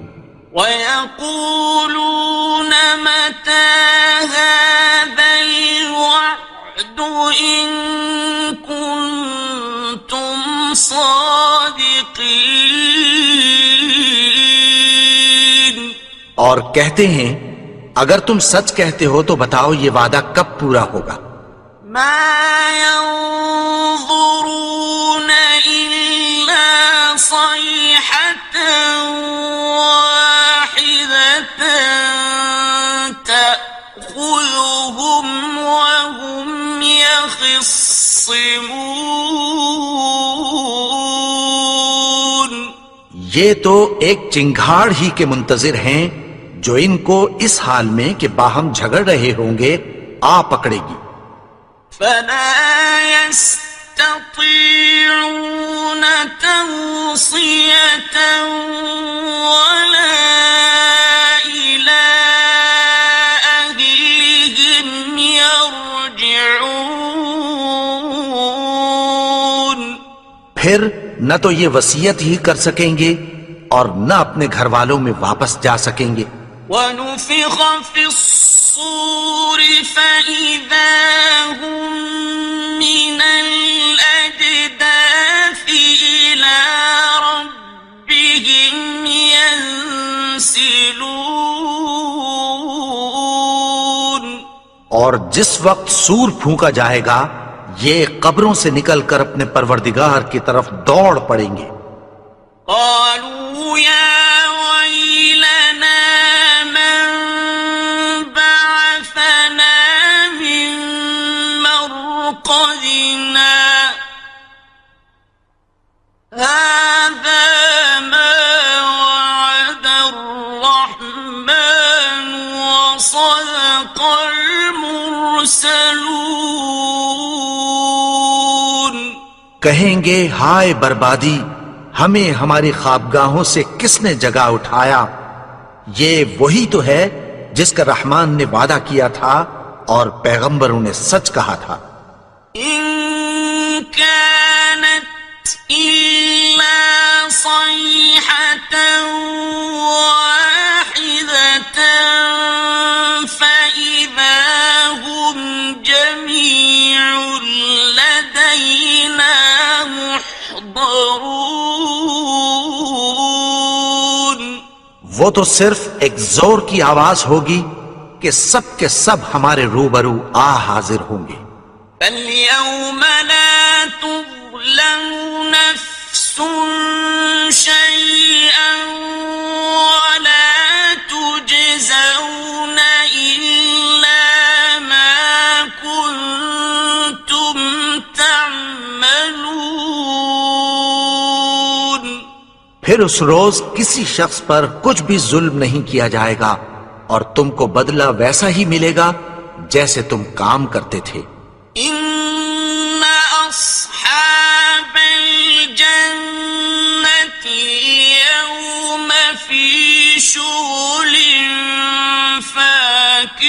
وَيَقُولُونَ مَتَى هَذَا الْوَعْدُ إِن كُنتُمْ صَادِقِينَ۔ اور کہتے ہیں اگر تم سچ کہتے ہو تو بتاؤ یہ وعدہ کب پورا ہوگا۔ مَا يَنظُرُونَ إِلَّا صَيْحَةً وَاحِدَةً تَأْخُذُهُمْ وَهُمْ يَخِصِّمُونَ۔ یہ تو ایک چنگھاڑ ہی کے منتظر ہیں جو ان کو اس حال میں کہ باہم جھگڑ رہے ہوں گے آ پکڑے گی۔ فَلَا يَسْتَطِيعُونَ تَوْصِيَةً وَلَا إِلَىٰ أَهْلِهِمْ يَرْجِعُونَ۔ پھر نہ تو یہ وصیت ہی کر سکیں گے اور نہ اپنے گھر والوں میں واپس جا سکیں گے۔ وَنُفِخَ فِي الصُّورِ فَإِذَا هُم مِّنَ الْأَجْدَاثِ إِلَىٰ رَبِّهِمْ يَنسِلُونَ۔ اور جس وقت سور پھونکا جائے گا یہ قبروں سے نکل کر اپنے پروردگار کی طرف دوڑ پڑیں گے۔ قالوا يا ويلنا من بعثنا من مرقدنا هذا ما وعد الرحمن وصدق المرسلون۔ کہیں گے ہائے بربادی، ہمیں ہماری خوابگاہوں سے کس نے جگا اٹھایا؟ یہ وہی تو ہے جس کا رحمان نے وعدہ کیا تھا اور پیغمبروں نے سچ کہا تھا۔ إن كانت إلا صيحة واحدة فإذا هم جميع ينظرون وہ تو صرف ایک زور کی آواز ہوگی کہ سب کے سب ہمارے روبرو حاضر ہوں گے. فاليوم لا تظلم نفس شيئا ولا تجزون إلا ما كنتم تعملون. پھر اس روز کسی شخص پر کچھ بھی ظلم نہیں کیا جائے گا اور تم کو بدلہ ویسا ہی ملے گا جیسے تم کام کرتے تھے. إن أصحاب الجنة اليوم في شغل فاكهون.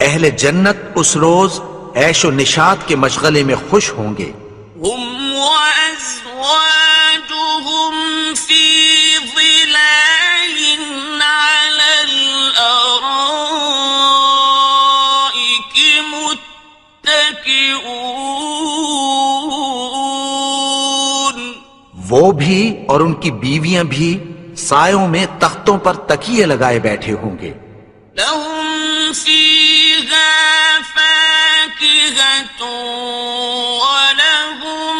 اہل جنت اس روز عیش و نشاط کے مشغلے میں خوش ہوں گے. هم وأزواجهم في ظلال على الأرائك متكئون. وہ بھی اور ان کی بیویاں بھی سایوں میں تختوں پر تکیے لگائے بیٹھے ہوں گے. لهم فيها فاكهة ولهم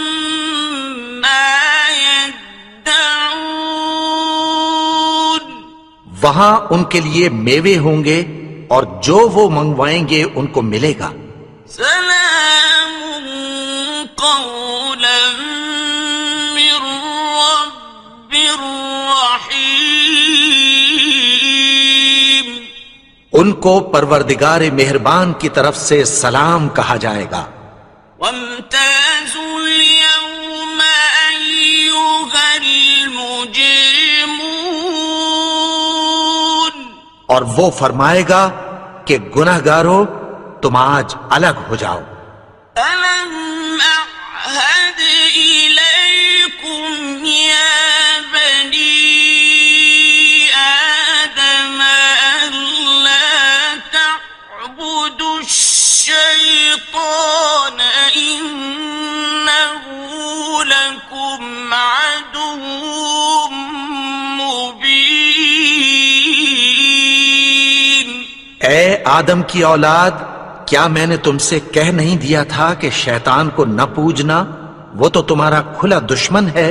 ما يدعون. وہاں ان کے لیے میوے ہوں گے اور جو وہ منگوائیں گے ان کو ملے گا. سلام قولا من رب رحيم. ان کو پروردگار مہربان کی طرف سے سلام کہا جائے گا. وامتازوا اليوم أيها المجرمون. اور وہ فرمائے گا کہ گناہگارو تم آج الگ ہو جاؤ. ألم أعهد إليكم يا بني آدم ألا تعبدوا الشيطان إنه لكم عدو مبين. اے آدم کی اولاد، کیا میں نے تم سے کہہ نہیں دیا تھا کہ شیطان کو نہ پوجنا، وہ تو تمہارا کھلا دشمن ہے.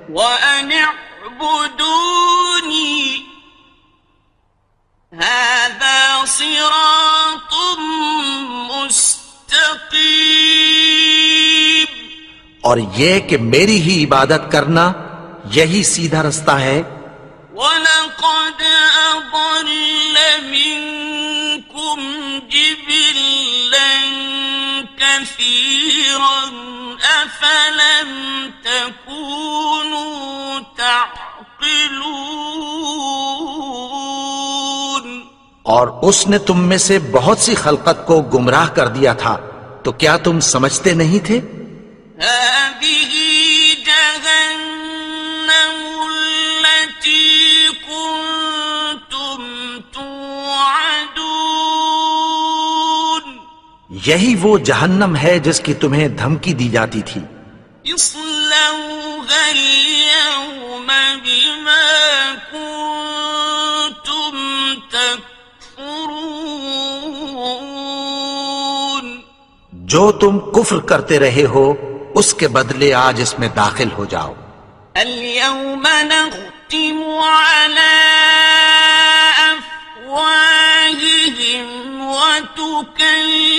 وَأَنِ اعْبُدُونِي هَذَا صِرَاطٌ مُسْتَقِيمٌ. اور یہ کہ میری ہی عبادت کرنا یہی سیدھا رستہ ہے. وَلَقَدْ أَضَلَّ مِنكُمْ جِبِلًّا كَثِيرًا أَفَلَمْ تَكُونُوا تَعْقِلُونَ. اور اس نے تم میں سے بہت سی خلقت کو گمراہ کر دیا تھا، تو کیا تم سمجھتے نہیں تھے؟ هذه جهنم التي كنتم توعدون. یہی وہ جہنم ہے جس کی تمہیں دھمکی دی جاتی تھی. اصلوها اليوم بما كنتم تكفرون. جو تم کفر کرتے رہے ہو اس کے بدلے آج اس میں داخل ہو جاؤ. اليوم نختم على أفواههم وتكلمنا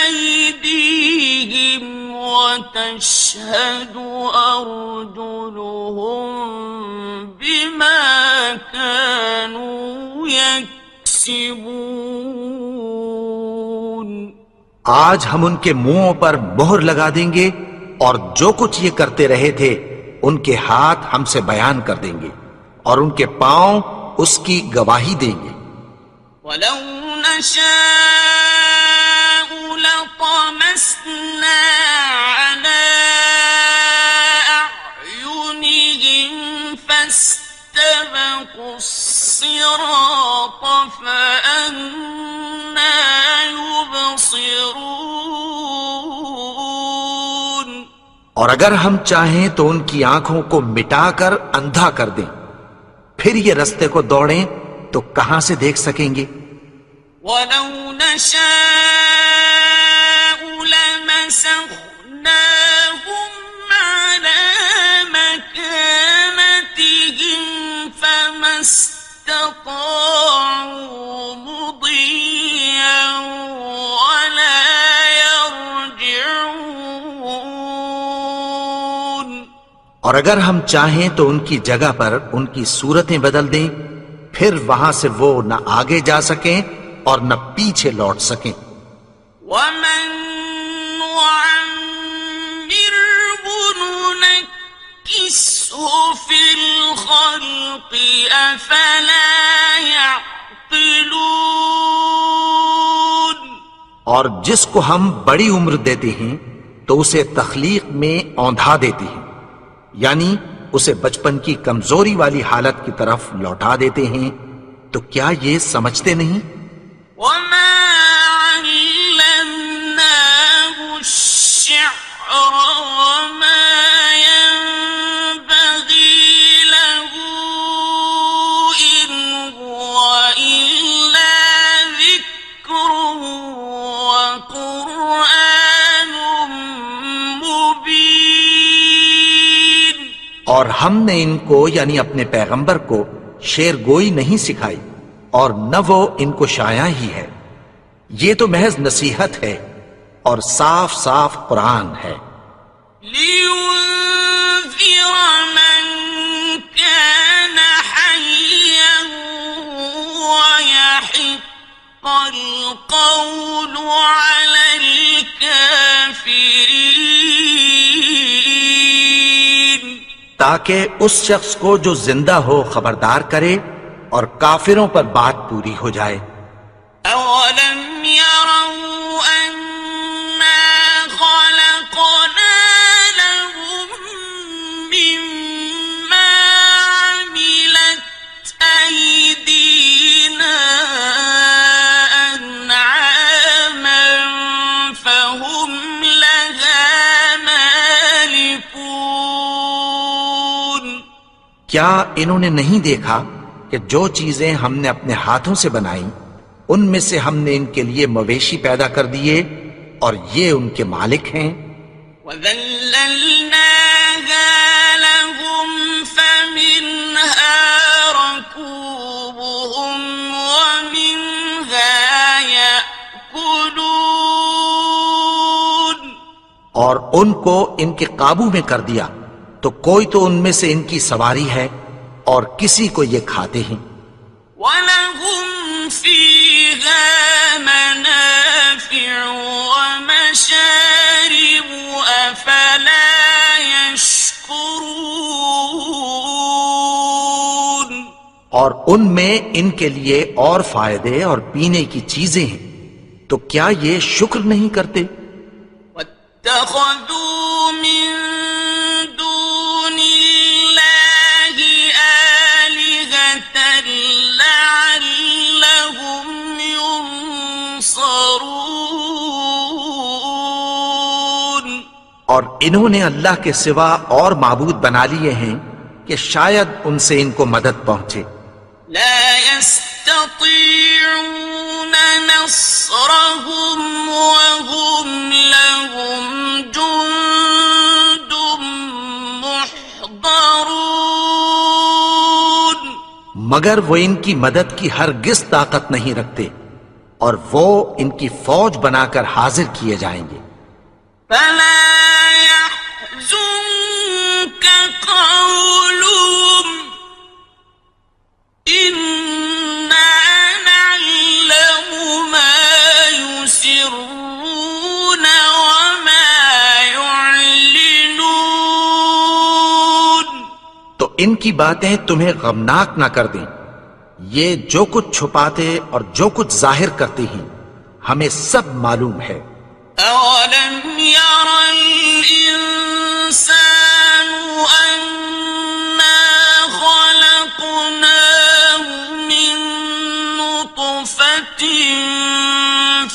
أيديهم وتشهد أرجلهم بما كانوا يكسبون. آج ہم ان کے منہوں پر مہر لگا دیں گے اور جو کچھ یہ کرتے رہے تھے ان کے ہاتھ ہم سے بیان کر دیں گے اور ان کے پاؤں اس کی گواہی دیں گے. ولو نشاء لطمسنا على أعينهم فاستبقوا الصراط فأنى يبصرون. يبصرون اور اگر ہم چاہیں تو ان کی آنکھوں کو مٹا کر اندھا کر دیں، پھر یہ رستے کو دوڑیں تو کہاں سے دیکھ سکیں گے؟ ولو نشاء لمسخناهم على مكانتهم فما استطاعوا مضيا ولا يرجعون اور اگر ہم چاہیں تو ان کی جگہ پر ان کی صورتیں بدل دیں، پھر وہاں سے وہ نہ آگے جا سکیں اور نہ پیچھے لوٹ سکیں۔ ومن نعمره ننكسه في الخلق أفلا يعقلون اور جس کو ہم بڑی عمر دیتے ہیں تو اسے تخلیق میں اوندھا دیتے ہیں، یعنی اسے بچپن کی کمزوری والی حالت کی طرف لوٹا دیتے ہیں، تو کیا یہ سمجھتے نہیں؟ وما علمناه الشعر وما ينبغي له إن هو إلا ذكر وقرآن مبين اور ہم نے ان کو یعنی اپنے پیغمبر کو شعر گوئی نہیں سکھائی اور نہ وہ ان کو شایع ہی ہے، یہ تو محض نصیحت ہے اور صاف صاف قرآن ہے۔ لينذر من كان حيا ويحق القول على الكافرين تاکہ اس شخص کو جو زندہ ہو خبردار کرے اور کافروں پر بات پوری ہو جائے۔ أولم يروا أنا خلقنا لهم مما عملت أيدينا أنعاما فهم لها مالكون کیا انہوں نے نہیں دیکھا کہ جو چیزیں ہم نے اپنے ہاتھوں سے بنائیں ان میں سے ہم نے ان کے لیے مویشی پیدا کر دیے اور یہ ان کے مالک ہیں۔ وَذَلَّلْنَاهَا لَهُمْ فَمِنْهَا رَكُوبُهُمْ وَمِنْهَا يَأْكُلُونَ اور ان کو ان کے قابو میں کر دیا تو کوئی تو ان میں سے ان کی سواری ہے اور کسی کو یہ کھاتے ہیں۔ وَلَهُمْ فِيهَا مَنَافِعُ وَمَشَارِبُ أَفَلَا يَشْكُرُونَ اور ان میں ان کے لیے اور فائدے اور پینے کی چیزیں ہیں، تو کیا یہ شکر نہیں کرتے؟ وَاتَّخَذُوا مِن دُونِ اللَّهِ آلِهَةً لَعَلَّهُمْ يُنصَرُونَ اور انہوں نے اللہ کے سوا اور معبود بنا لیے ہیں کہ شاید ان سے ان کو مدد پہنچے۔ لا يستطيعون نصرهم وهم لهم جند محضرون مگر وہ ان کی مدد کی ہرگز طاقت نہیں رکھتے اور وہ ان کی فوج بنا کر حاضر کیے جائیں گے۔ فلا يحزنك قولهم إنا نعلم ما يسرون وما يعلنون تو ان کی باتیں تمہیں غمناک نہ کر دیں، یہ جو کچھ چھپاتے اور جو کچھ ظاہر کرتے ہیں ہمیں سب معلوم ہے۔ أولم ير الإنسان أنا خلقناه من نطفة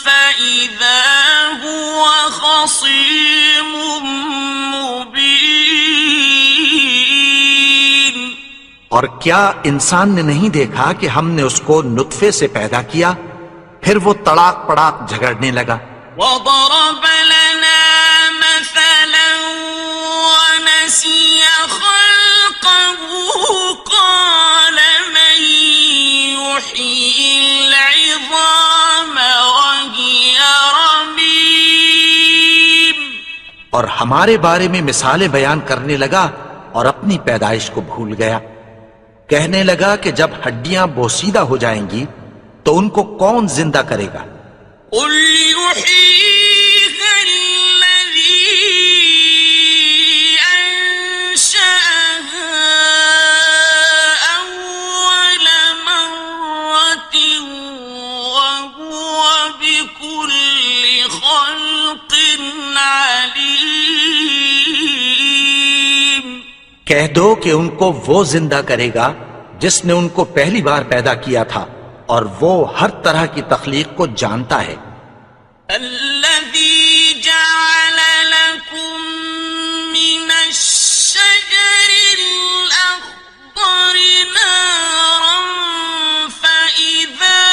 فإذا خصيم مبين. اور کیا انسان نے نہیں دیکھا کہ ہم نے اس کو نطفے سے پیدا کیا، پھر وہ تڑاک پڑاک جھگڑنے لگا. وضرب لنا مثلا ونسي خلقه قال من يحيي العظام وهي رميم. اور ہمارے بارے میں مثالیں بیان کرنے لگا اور اپنی پیدائش کو بھول گیا. کہنے لگا کہ جب ہڈیاں بوسیدہ ہو جائیں گی تو ان کو کون زندہ کرے گا؟ قل يحييها الذي أنشأها أول مرة وهو بكل خلق عليم. کہہ دو کہ ان کو وہ زندہ کرے گا جس نے ان کو پہلی بار پیدا کیا تھا، اور وہ ہر طرح کی تخلیق کو جانتا ہے. الذي جعل لكم من الشجر الأخضر نارا فإذا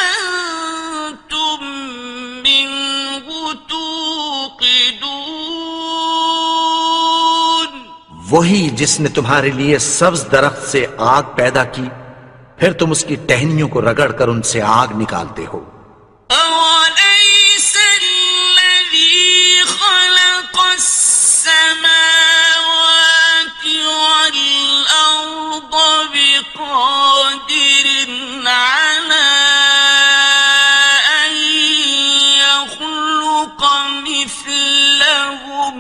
أنتم منه توقدون. وہی جس نے تمہارے لیے سبز درخت سے آگ پیدا کی، پھر تم اس کی ٹہنیوں کو رگڑ کر ان سے آگ نکالتے ہو. أوليس الذي خلق السماوات والأرض بقادر على أن يخلق مثلهم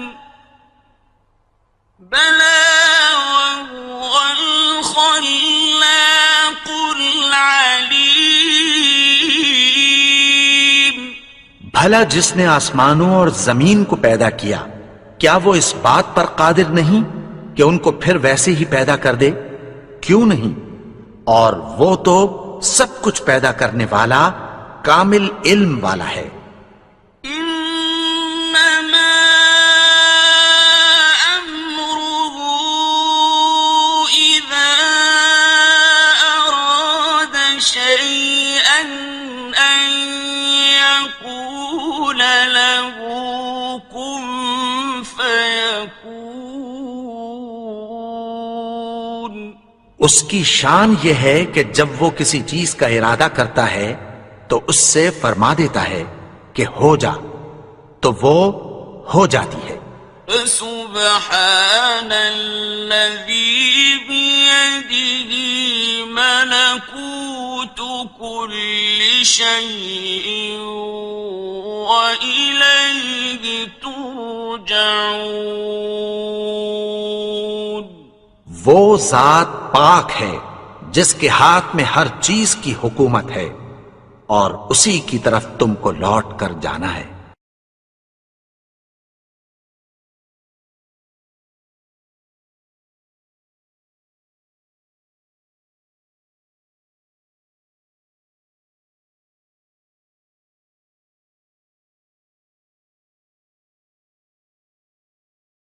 بلى وهو الخلاق العليم. بھلا جس نے آسمانوں اور زمین کو پیدا کیا، کیا وہ اس بات پر قادر نہیں کہ ان کو پھر ویسے ہی پیدا کر دے؟ کیوں نہیں؟ اور وہ تو سب کچھ پیدا کرنے والا، کامل علم والا ہے. إنما أمره إذا أراد شيئا أن يقول له كن فيكون. اس کی شان یہ ہے کہ جب وہ کسی چیز کا ارادہ کرتا ہے تو اس سے فرما دیتا ہے کہ ہو جا، تو وہ ہو جاتی ہے. فسبحان الذي بيده ملكوت كل شيء وإليه ترجعون. وہ ذات پاک ہے جس کے ہاتھ میں ہر چیز کی حکومت ہے، اور اسی کی طرف تم کو لوٹ کر جانا ہے.